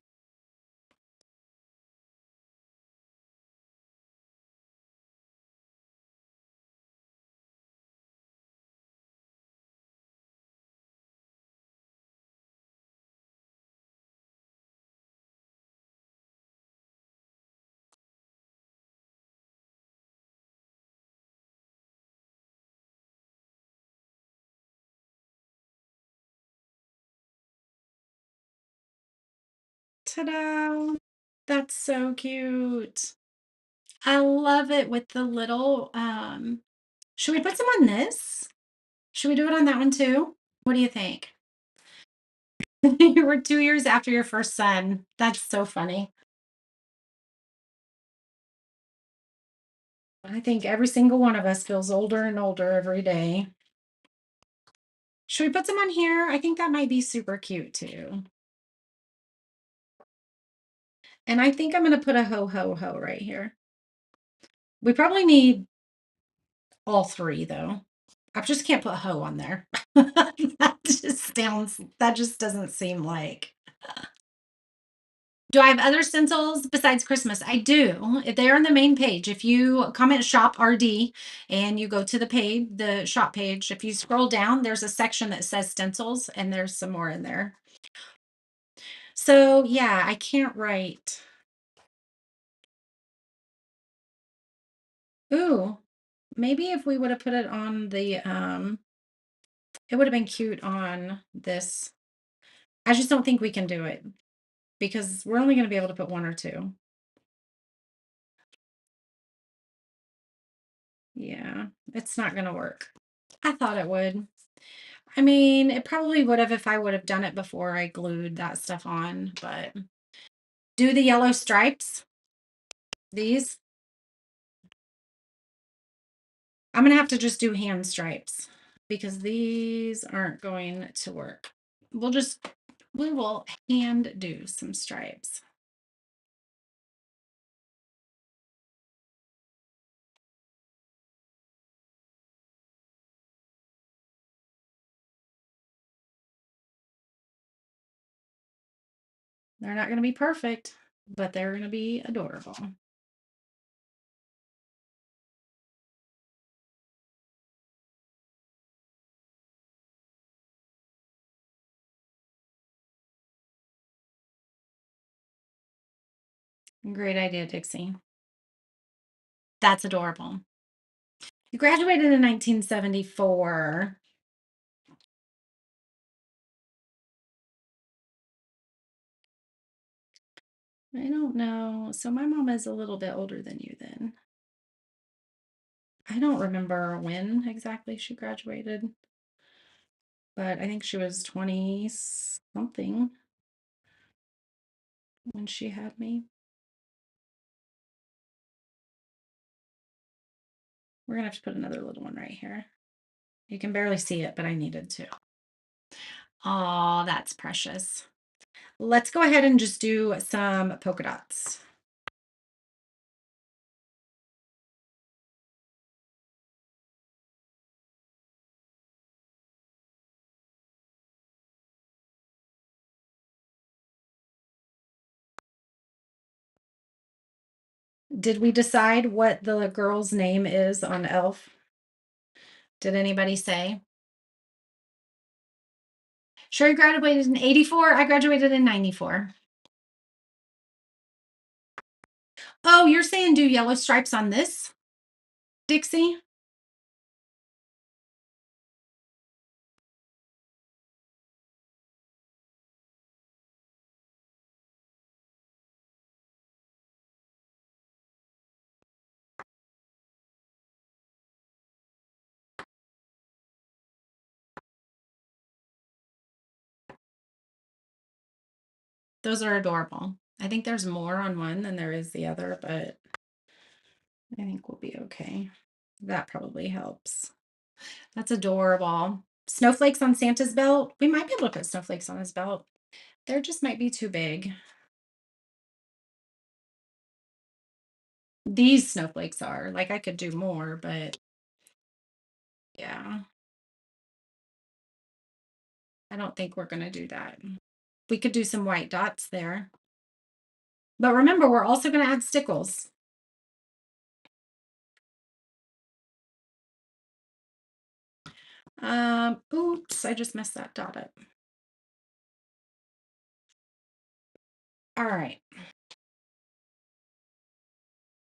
Ta-da! That's so cute. I love it with the little, should we put some on this? Should we do it on that one too? What do you think? You were 2 years after your first son. That's so funny. I think every single one of us feels older and older every day. Should we put some on here? I think that might be super cute too. And I think I'm going to put a ho ho ho right here. We probably need all three though. I just can't put ho on there. That just doesn't seem like. Do I have other stencils besides Christmas? I do. If they're on the main page, if you comment shop RD and you go to the page, the shop page, if you scroll down, there's a section that says stencils and there's some more in there. So yeah, I can't write. Ooh, maybe if we would have put it on the, it would have been cute on this. I just don't think we can do it because we're only going to be able to put one or two. Yeah, it's not going to work. I thought it would. I mean, it probably would have if I would have done it before I glued that stuff on, but do the yellow stripes. These. I'm going to have to just do hand stripes because these aren't going to work. We will hand do some stripes. They're not going to be perfect, but they're going to be adorable. Great idea, Dixie. That's adorable. You graduated in 1974. I don't know. So my mom is a little bit older than you then. I don't remember when exactly she graduated, but I think she was 20 something when she had me. We're gonna have to put another little one right here. You can barely see it, but I needed to. Oh, that's precious. Let's go ahead and just do some polka dots. Did we decide what the girl's name is on Elf? Did anybody say? Sherry graduated in 84. I graduated in 94. Oh, you're saying do yellow stripes on this, Dixie? Those are adorable. I think there's more on one than there is the other, but I think we'll be okay. That probably helps. That's adorable. Snowflakes on Santa's belt. We might be able to put snowflakes on his belt. There just might be too big. These snowflakes are. Like I could do more, but yeah. I don't think we're going to do that. We could do some white dots there. But remember, we're also going to add stickles. Oops, I just messed that dot up. All right.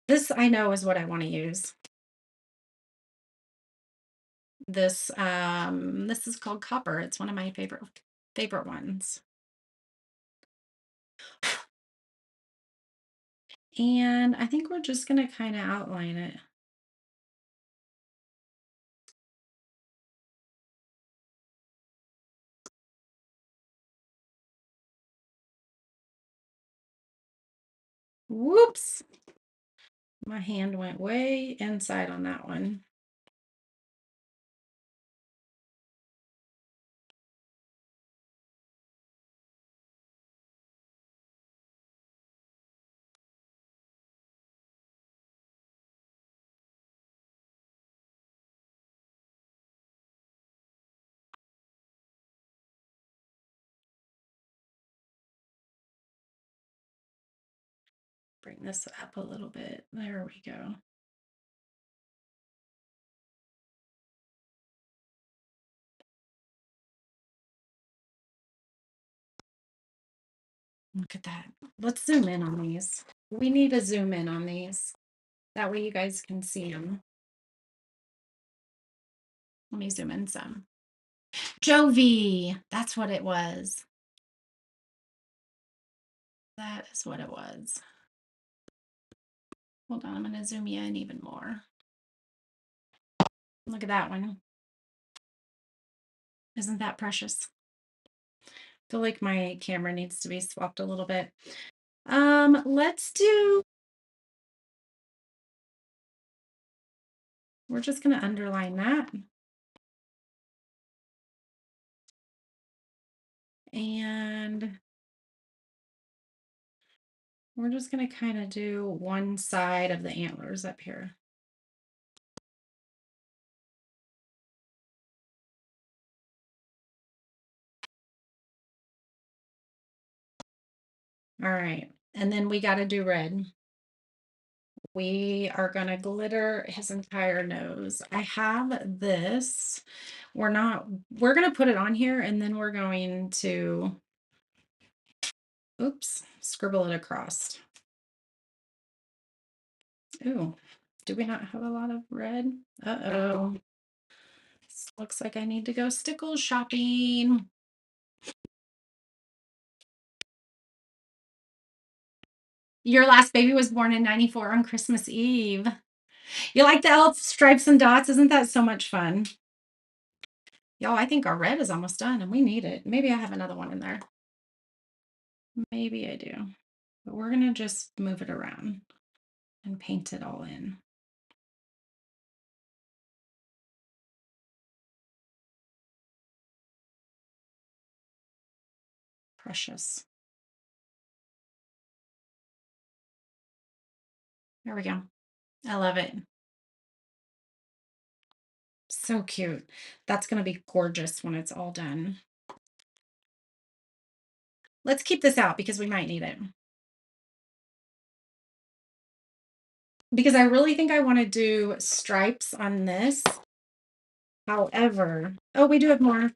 This I know is what I want to use. This is called copper. It's one of my favorite ones. And I think we're just going to kind of outline it. Whoops. My hand went way inside on that one. Bring this up a little bit. There we go. Look at that. Let's zoom in on these. We need to zoom in on these. That way you guys can see them. Let me zoom in some. Jovi. That's what it was. That is what it was. Hold on, I'm going to zoom you in even more. Look at that one. Isn't that precious? I feel like my camera needs to be swapped a little bit. Let's do, we're just going to underline that. And we're just going to kind of do one side of the antlers up here. All right. And then we got to do red. We are going to glitter his entire nose. I have this. We're going to put it on here and then we're going to, oops, scribble it across. Ooh, do we not have a lot of red? Uh-oh. Looks like I need to go stickle shopping. Your last baby was born in 94 on Christmas Eve. You like the elf stripes and dots? Isn't that so much fun? Y'all, I think our red is almost done and we need it. Maybe I have another one in there. Maybe I do. But we're going to just move it around and paint it all in. Precious. There we go. I love it. So cute. That's going to be gorgeous when it's all done. Let's keep this out because we might need it. Because I really think I want to do stripes on this. However, oh, we do have more. Let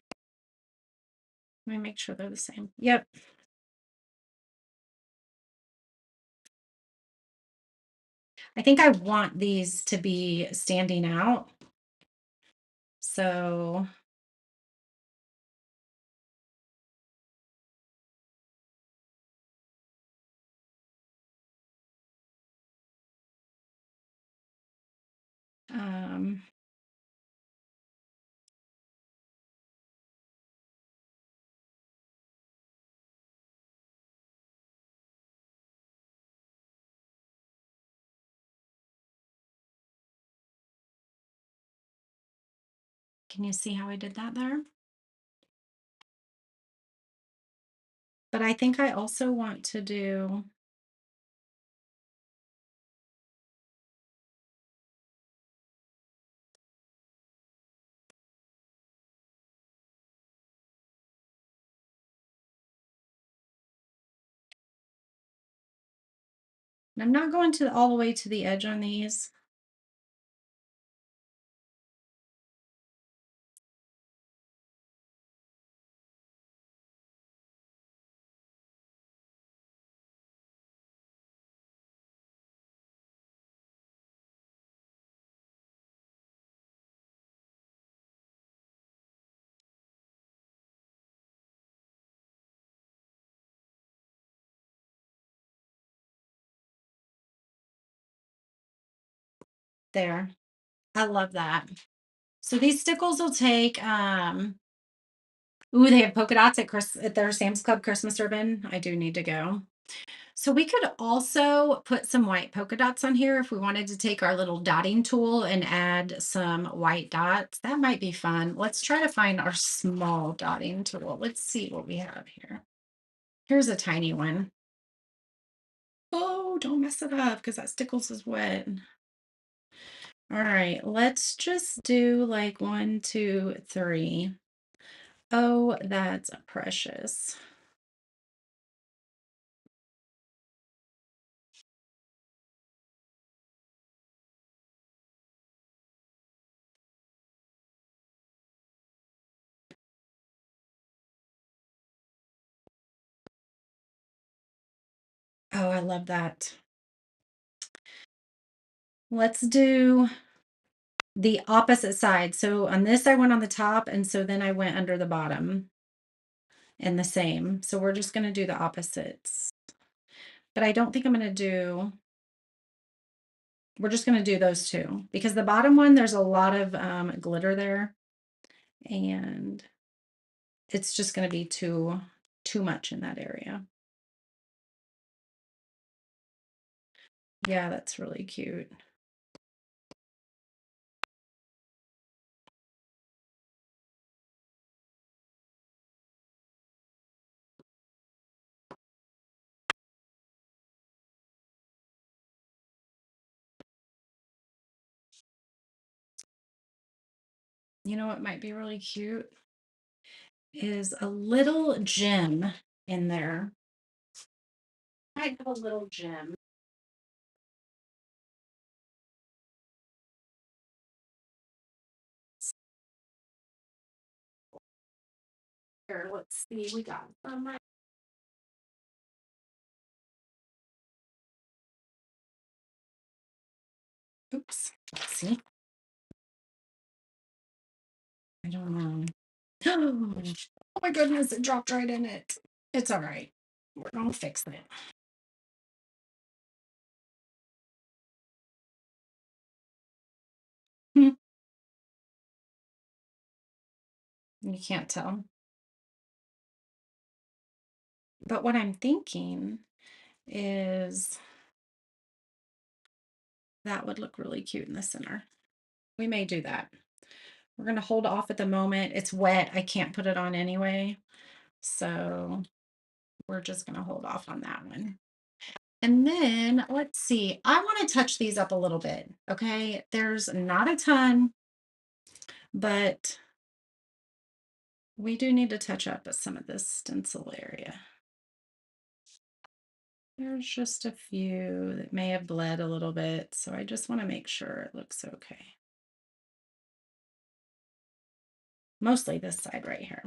me make sure they're the same. Yep. I think I want these to be standing out. So um, can you see how I did that there? But I think I also want to do, I'm not going to all the way to the edge on these. There. I love that. So these stickles will take, ooh, they have polka dots at their Sam's Club Christmas ribbon. I do need to go. So we could also put some white polka dots on here if we wanted to take our little dotting tool and add some white dots. That might be fun. Let's try to find our small dotting tool. Let's see what we have here. Here's a tiny one. Oh, don't mess it up because that stickles is wet. All right, let's just do like 1, 2, 3. Oh, that's precious. Oh, I love that. Let's do the opposite side. So on this, I went on the top, and so then I went under the bottom and the same. So we're just going to do the opposites. But I don't think I'm going to do, we're just going to do those two because the bottom one, there's a lot of glitter there and it's just going to be too much in that area. Yeah, that's really cute. You know what might be really cute is a little gem in there. I have a little gem. Here, let's see. We got some right. Oops. Let's see. I don't know. Oh my goodness, it dropped right in it. It's all right. We're gonna fix it. Hmm, you can't tell. But what I'm thinking is that would look really cute in the center. We may do that. We're gonna hold off at the moment. It's wet. I can't put it on anyway. So we're just gonna hold off on that one. And then let's see. I want to touch these up a little bit. Okay. There's not a ton, but we do need to touch up at some of this stencil area. There's just a few that may have bled a little bit, so I just want to make sure it looks okay. Mostly this side right here.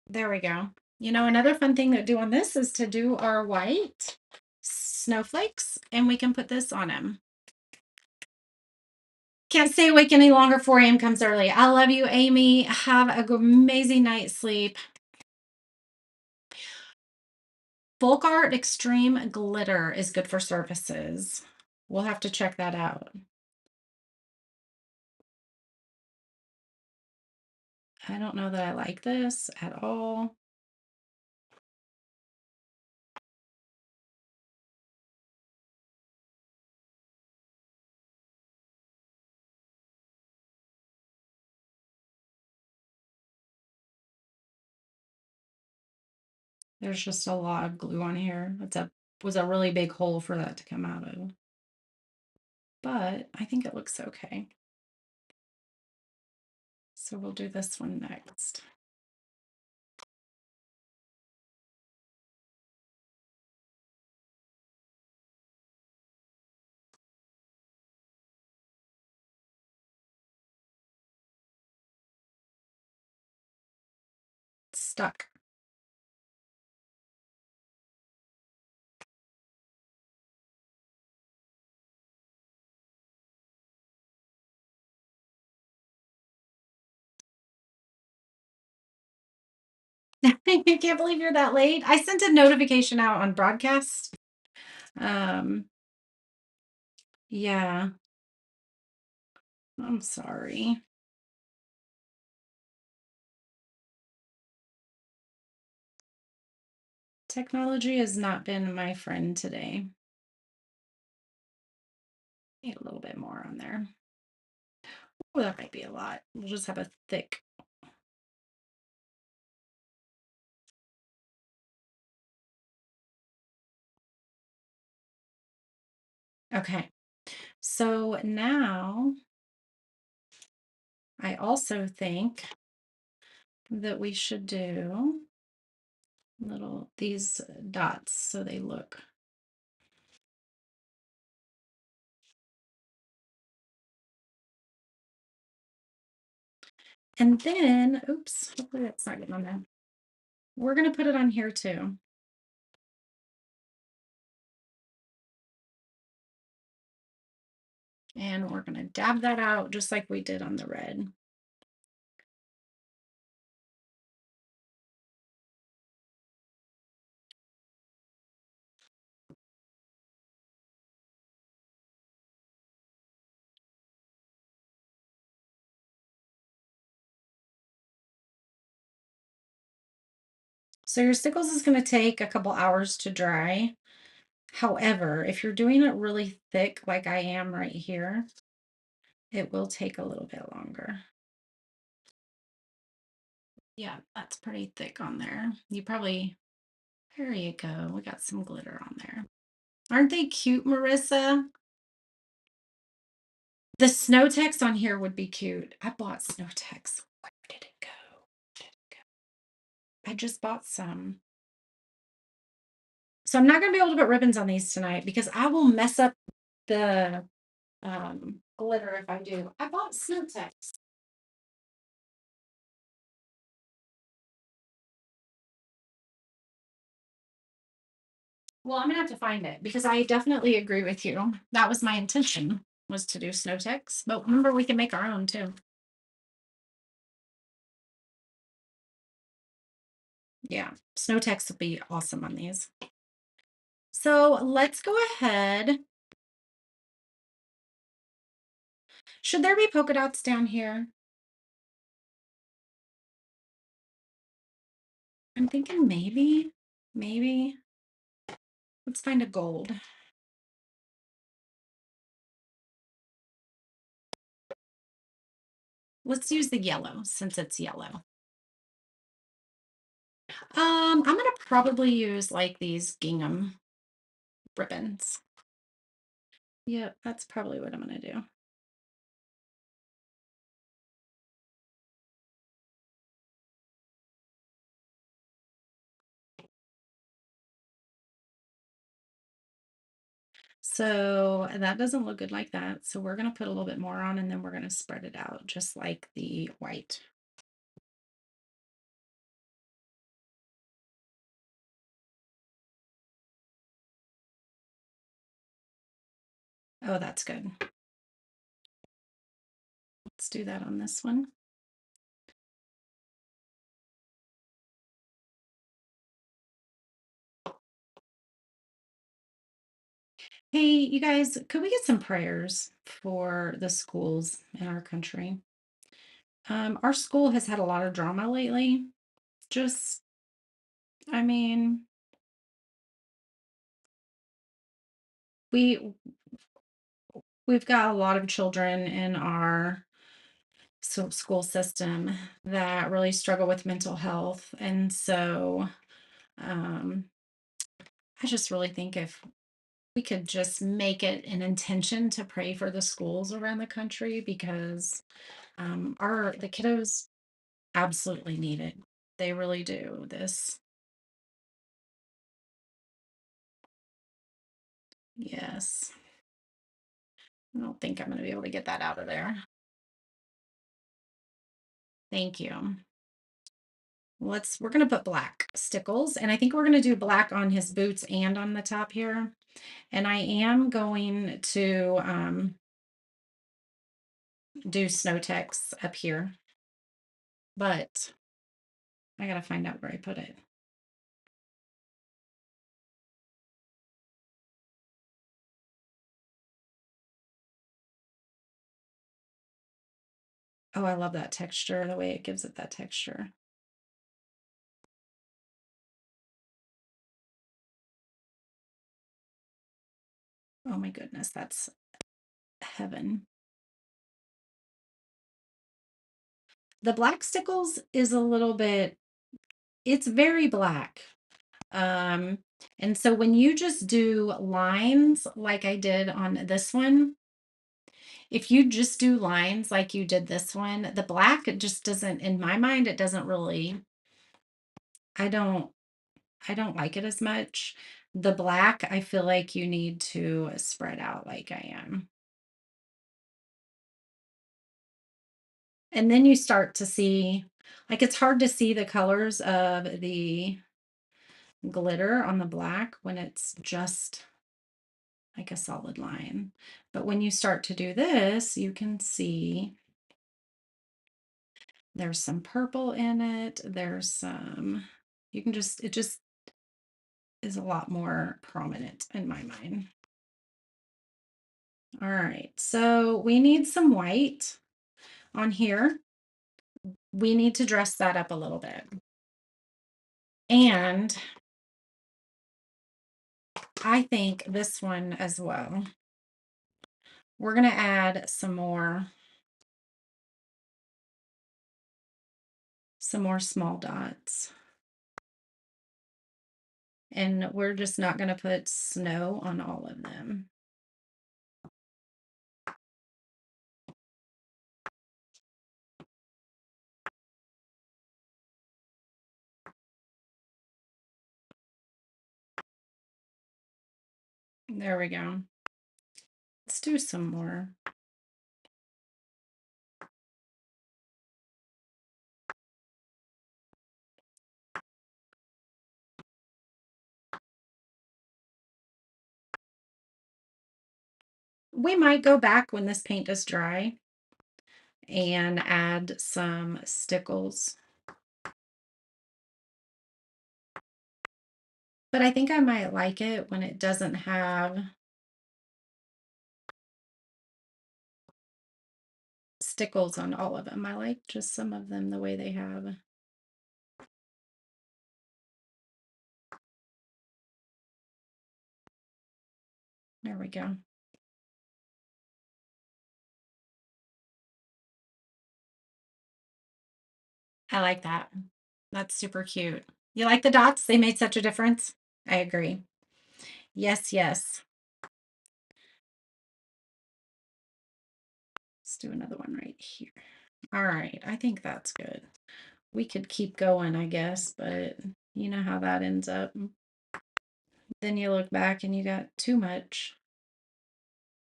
There we go. You know, another fun thing to do on this is to do our white snowflakes, and we can put this on them. Can't stay awake any longer. 4 a.m. comes early. I love you, Amy. Have an amazing night's sleep. Folk Art Extreme Glitter is good for surfaces. We'll have to check that out. I don't know that I like this at all. There's just a lot of glue on here. Was a really big hole for that to come out of. But I think it looks okay. So we'll do this one next. It's stuck. I can't believe you're that late. I sent a notification out on broadcast. Yeah, I'm sorry. Technology has not been my friend today. Need a little bit more on there. Oh, that might be a lot. We'll just have a thick. Okay. So now I also think that we should do these dots so they look. And then, oops, hopefully that's not getting on there. We're going to put it on here too. And we're going to dab that out just like we did on the red. So your stickles is going to take a couple hours to dry. However, if you're doing it really thick like I am right here, it will take a little bit longer. Yeah, that's pretty thick on there. You probably, there you go. We got some glitter on there. Aren't they cute, Marissa? The snow text on here would be cute. I bought snow text. Where did it go? I just bought some. So I'm not going to be able to put ribbons on these tonight because I will mess up the glitter if I do. I bought snow text. Well, I'm gonna have to find it because I definitely agree with you. That was my intention, was to do snow text. But remember, we can make our own too. Yeah, snow text would be awesome on these. So let's go ahead. Should there be polka dots down here? I'm thinking maybe. Let's find a gold. Let's use the yellow since it's yellow. I'm gonna probably use like these gingham ribbons. Yep, that's probably what I'm gonna do. So that doesn't look good like that. So we're going to put a little bit more on and then we're going to spread it out just like the white. Oh, that's good. Let's do that on this one. Hey, you guys, could we get some prayers for the schools in our country? Our school has had a lot of drama lately. Just, I mean, we we've got a lot of children in our school system that really struggle with mental health, and so um, I just really think if we could just make it an intention to pray for the schools around the country because our the kiddos absolutely need it. They really do. This, yes. I don't think I'm going to be able to get that out of there. Thank you. We're going to put black stickles, and I think we're going to do black on his boots and on the top here. And I am going to do snow text up here, but I got to find out where I put it. Oh, I love that texture, the way it gives it that texture. Oh my goodness, that's heaven. The black stickles is a little bit, it's very black. Um, and so when you just do lines like I did on this one, if you just do lines like you did this one, the black, it just doesn't, in my mind, it doesn't really, I don't, I don't like it as much. The black, I feel like you need to spread out like I am. And then you start to see, like it's hard to see the colors of the glitter on the black when it's just like a solid line. But when you start to do this, you can see there's some purple in it. There's some, you can just, it just is a lot more prominent in my mind. All right, so we need some white on here. We need to dress that up a little bit. And I think this one as well. We're going to add some more some more small dots. And we're just not going to put snow on all of them. There we go. Let's do some more. We might go back when this paint is dry and add some stickles. But I think I might like it when it doesn't have stickles on all of them. I like just some of them the way they have. There we go. I like that. That's super cute. You like the dots? They made such a difference. I agree. Yes, yes. Let's do another one right here. All right, I think that's good. We could keep going, I guess, but you know how that ends up. Then you look back and you got too much.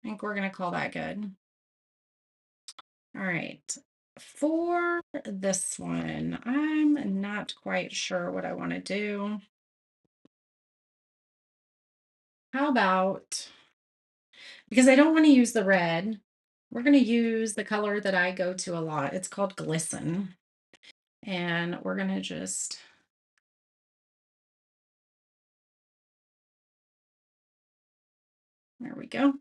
I think we're going to call that good. All right. For this one, I'm not quite sure what I want to do. How about, because I don't want to use the red, we're going to use the color that I go to a lot. It's called Glisten. And we're going to just, there we go.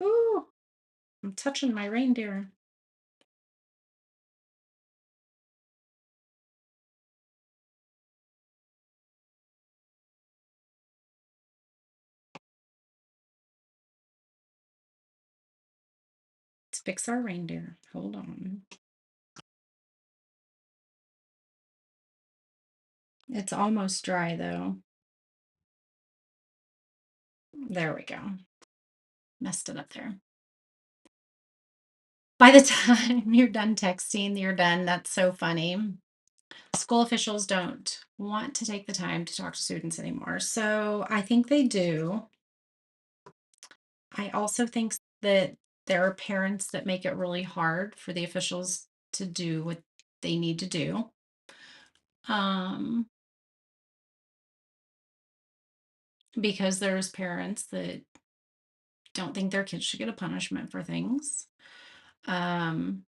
Ooh, I'm touching my reindeer. Let's fix our reindeer. Hold on. It's almost dry though. There we go. Messed it up there. By the time you're done texting, you're done. That's so funny. School officials don't want to take the time to talk to students anymore. So I think they do. I also think that there are parents that make it really hard for the officials to do what they need to do. Um, because there's parents that don't think their kids should get a punishment for things. Um,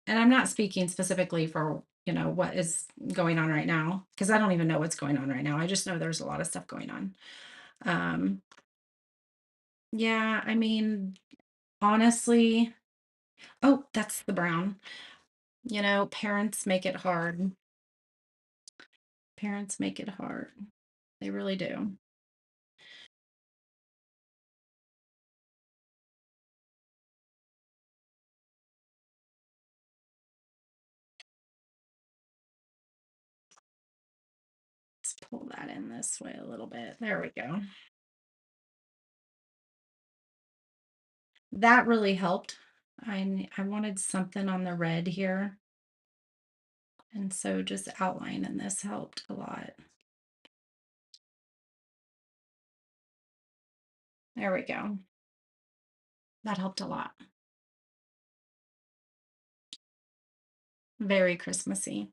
and I'm not speaking specifically for, what is going on right now, because I don't even know what's going on right now. I just know there's a lot of stuff going on. Um, yeah, I mean, honestly, oh, that's the brown. Parents make it hard. Parents make it hard. They really do. Let's pull that in this way a little bit. There we go. That really helped. I wanted something on the red here. And so just outlining this helped a lot. There we go. That helped a lot. Very Christmassy.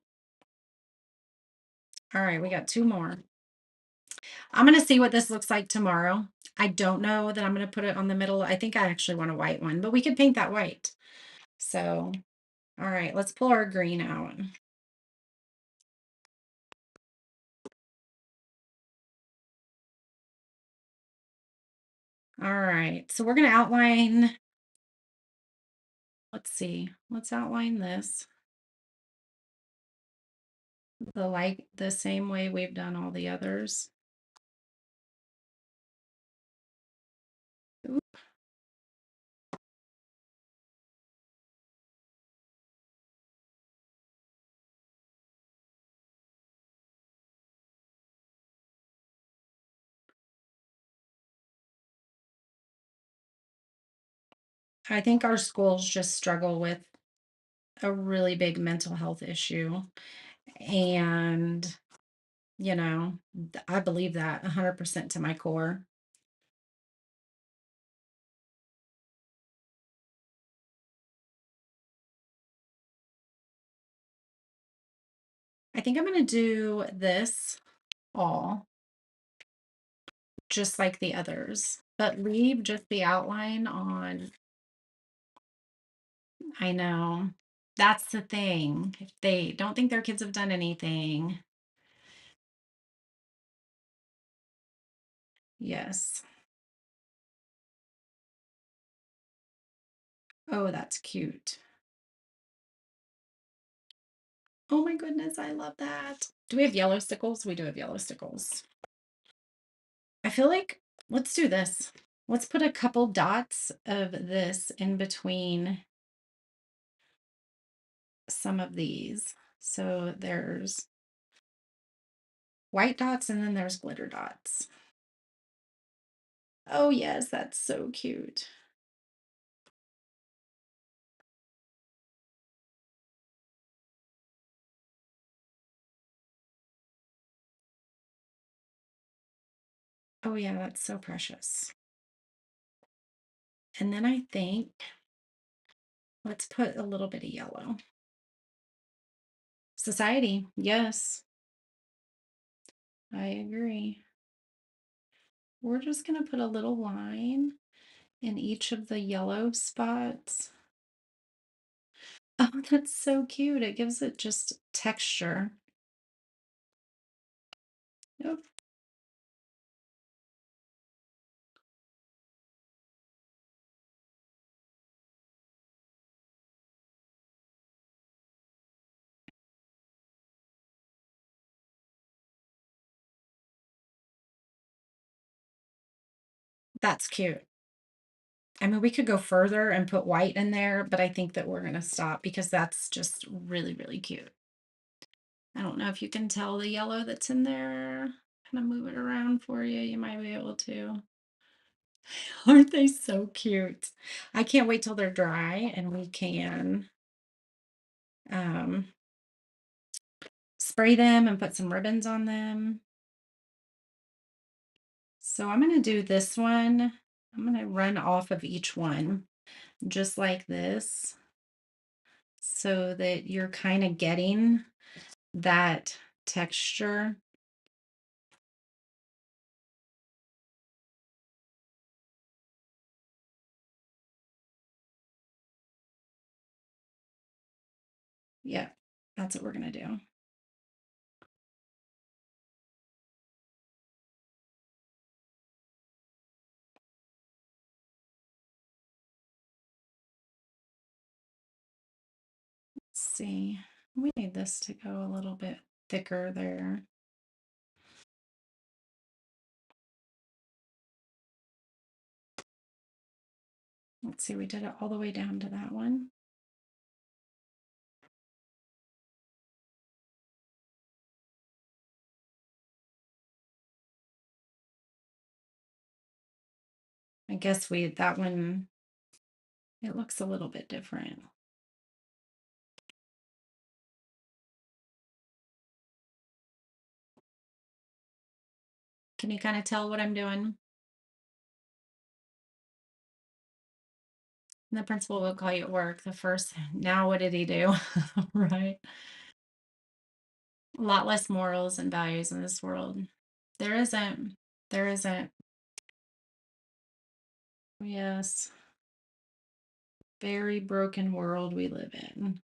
All right, we got two more. I'm going to see what this looks like tomorrow. I don't know that I'm going to put it on the middle. I think I actually want a white one, but we could paint that white. So, all right, let's pull our green out. All right, so we're going to outline Let's see. Let's outline this the same way we've done all the others. Oop. I think our schools just struggle with a really big mental health issue. And, I believe that 100% to my core. I think I'm going to do this all just like the others, but leave just the outline on. I know. That's the thing. If they don't think their kids have done anything. Yes. Oh, that's cute. Oh my goodness, I love that. Do we have yellow stickles? We do have yellow stickles. I feel like let's do this. Let's put a couple dots of this in between some of these. So there's white dots and then there's glitter dots. Oh, yes, that's so cute. Oh, yeah, that's so precious. And then I think let's put a little bit of yellow. Society, yes, I agree. We're just going to put a little line in each of the yellow spots. Oh, that's so cute. It gives it just texture. Yep, that's cute. I mean, we could go further and put white in there, but I think that we're going to stop because that's just really, really cute. I don't know if you can tell the yellow that's in there. Kind of move it around for you. You might be able to. Aren't they so cute? I can't wait till they're dry and we can um, spray them and put some ribbons on them. So I'm going to do this one. I'm going to run off of each one just like this so that you're kind of getting that texture. Yeah, that's what we're going to do. Let's see. We need this to go a little bit thicker there. Let's see, we did it all the way down to that one. I guess that one, it looks a little bit different. Can you kind of tell what I'm doing? And the principal will call you at work. The first, now what did he do? Right. A lot less morals and values in this world. There isn't. There isn't. Yes. Very broken world we live in.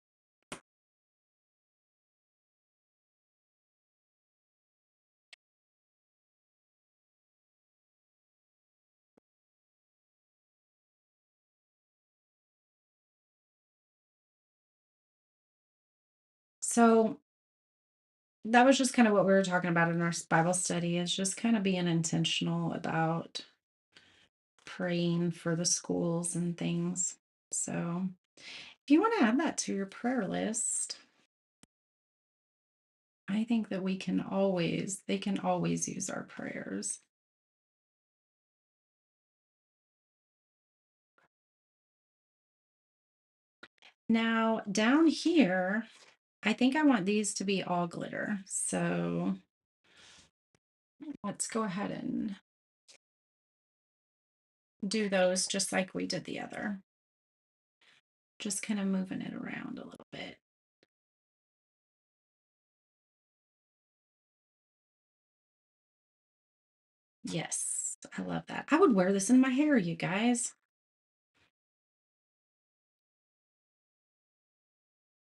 So that was just kind of what we were talking about in our Bible study, is just kind of being intentional about praying for the schools and things. So if you want to add that to your prayer list, I think that they can always use our prayers. Now, down here, I think I want these to be all glitter. So let's go ahead and do those just like we did the other. Just kind of moving it around a little bit. Yes, I love that. I would wear this in my hair, you guys.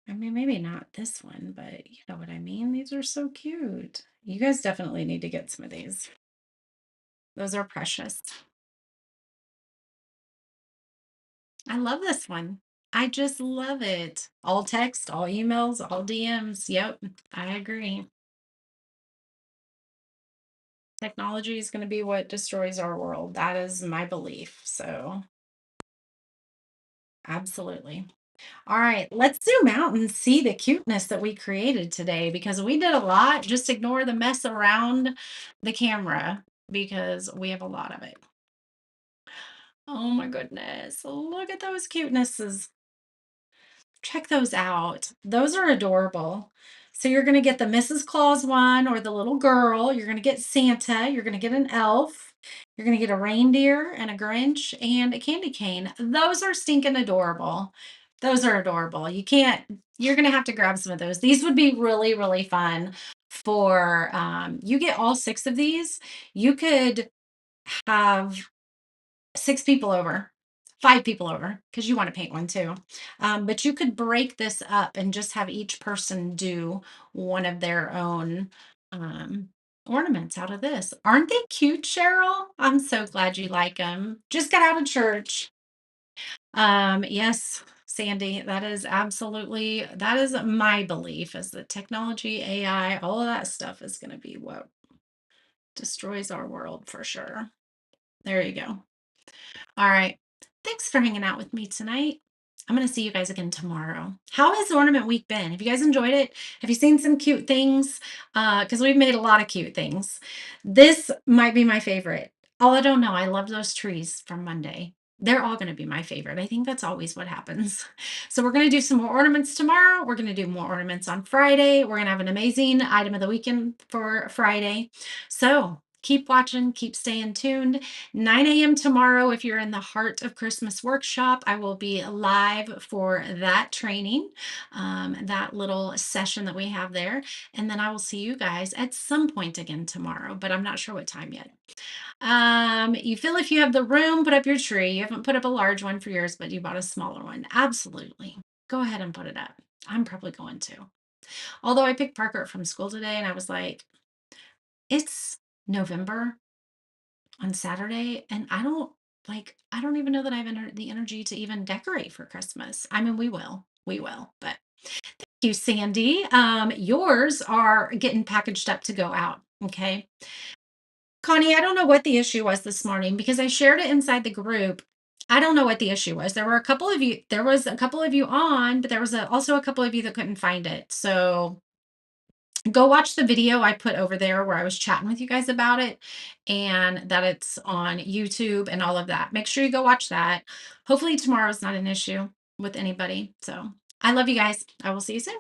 I mean, maybe not this one, but you know what I mean? These are so cute. You guys definitely need to get some of these. Those are precious. I love this one. I just love it. All text, all emails, all DMs. Yep, I agree. Technology is going to be what destroys our world. That is my belief. So, absolutely. All right, let's zoom out and see the cuteness that we created today, because we did a lot. Just ignore the mess around the camera because we have a lot of it. Oh my goodness. Look at those cutenesses. Check those out. Those are adorable. So you're going to get the Mrs. Claus one, or the little girl. You're going to get Santa. You're going to get an elf. You're going to get a reindeer and a Grinch and a candy cane. Those are stinking adorable. Those are adorable. You're going to have to grab some of those. These would be really, really fun for, you get all six of these. You could have six people over, five people over, because you want to paint one too. But you could break this up and just have each person do one of their own ornaments out of this. Aren't they cute, Cheryl? I'm so glad you like them. Just got out of church. Yes, Sandy, that is my belief, is that technology, AI, all of that stuff is going to be what destroys our world for sure. There you go. All right. Thanks for hanging out with me tonight. I'm going to see you guys again tomorrow. How has Ornament Week been? Have you guys enjoyed it? Have you seen some cute things? Because we've made a lot of cute things. This might be my favorite. Oh, I don't know. I love those trees from Monday. They're all going to be my favorite. I think that's always what happens. So we're going to do some more ornaments tomorrow. We're going to do more ornaments on Friday. We're going to have an amazing item of the weekend for Friday. So keep watching, keep staying tuned. 9 a.m. tomorrow, if you're in the Heart of Christmas workshop, I will be live for that training, that little session that we have there. And then I will see you guys at some point again tomorrow, but I'm not sure what time yet. You feel, if you have the room, put up your tree. You haven't put up a large one for yours, but you bought a smaller one. Absolutely. Go ahead and put it up. I'm probably going to. Although I picked Parker up from school today and I was like, it's November on Saturday, and I don't even know that I have the energy to even decorate for Christmas. I mean, we will, but thank you, Sandy. Yours are getting packaged up to go out. Okay. Connie, I don't know what the issue was this morning, because I shared it inside the group. I don't know what the issue was. There was a couple of you on, but there was also a couple of you that couldn't find it. So go watch the video I put over there where I was chatting with you guys about it, and that it's on YouTube and all of that. Make sure you go watch that. Hopefully tomorrow's not an issue with anybody. So I love you guys. I will see you soon.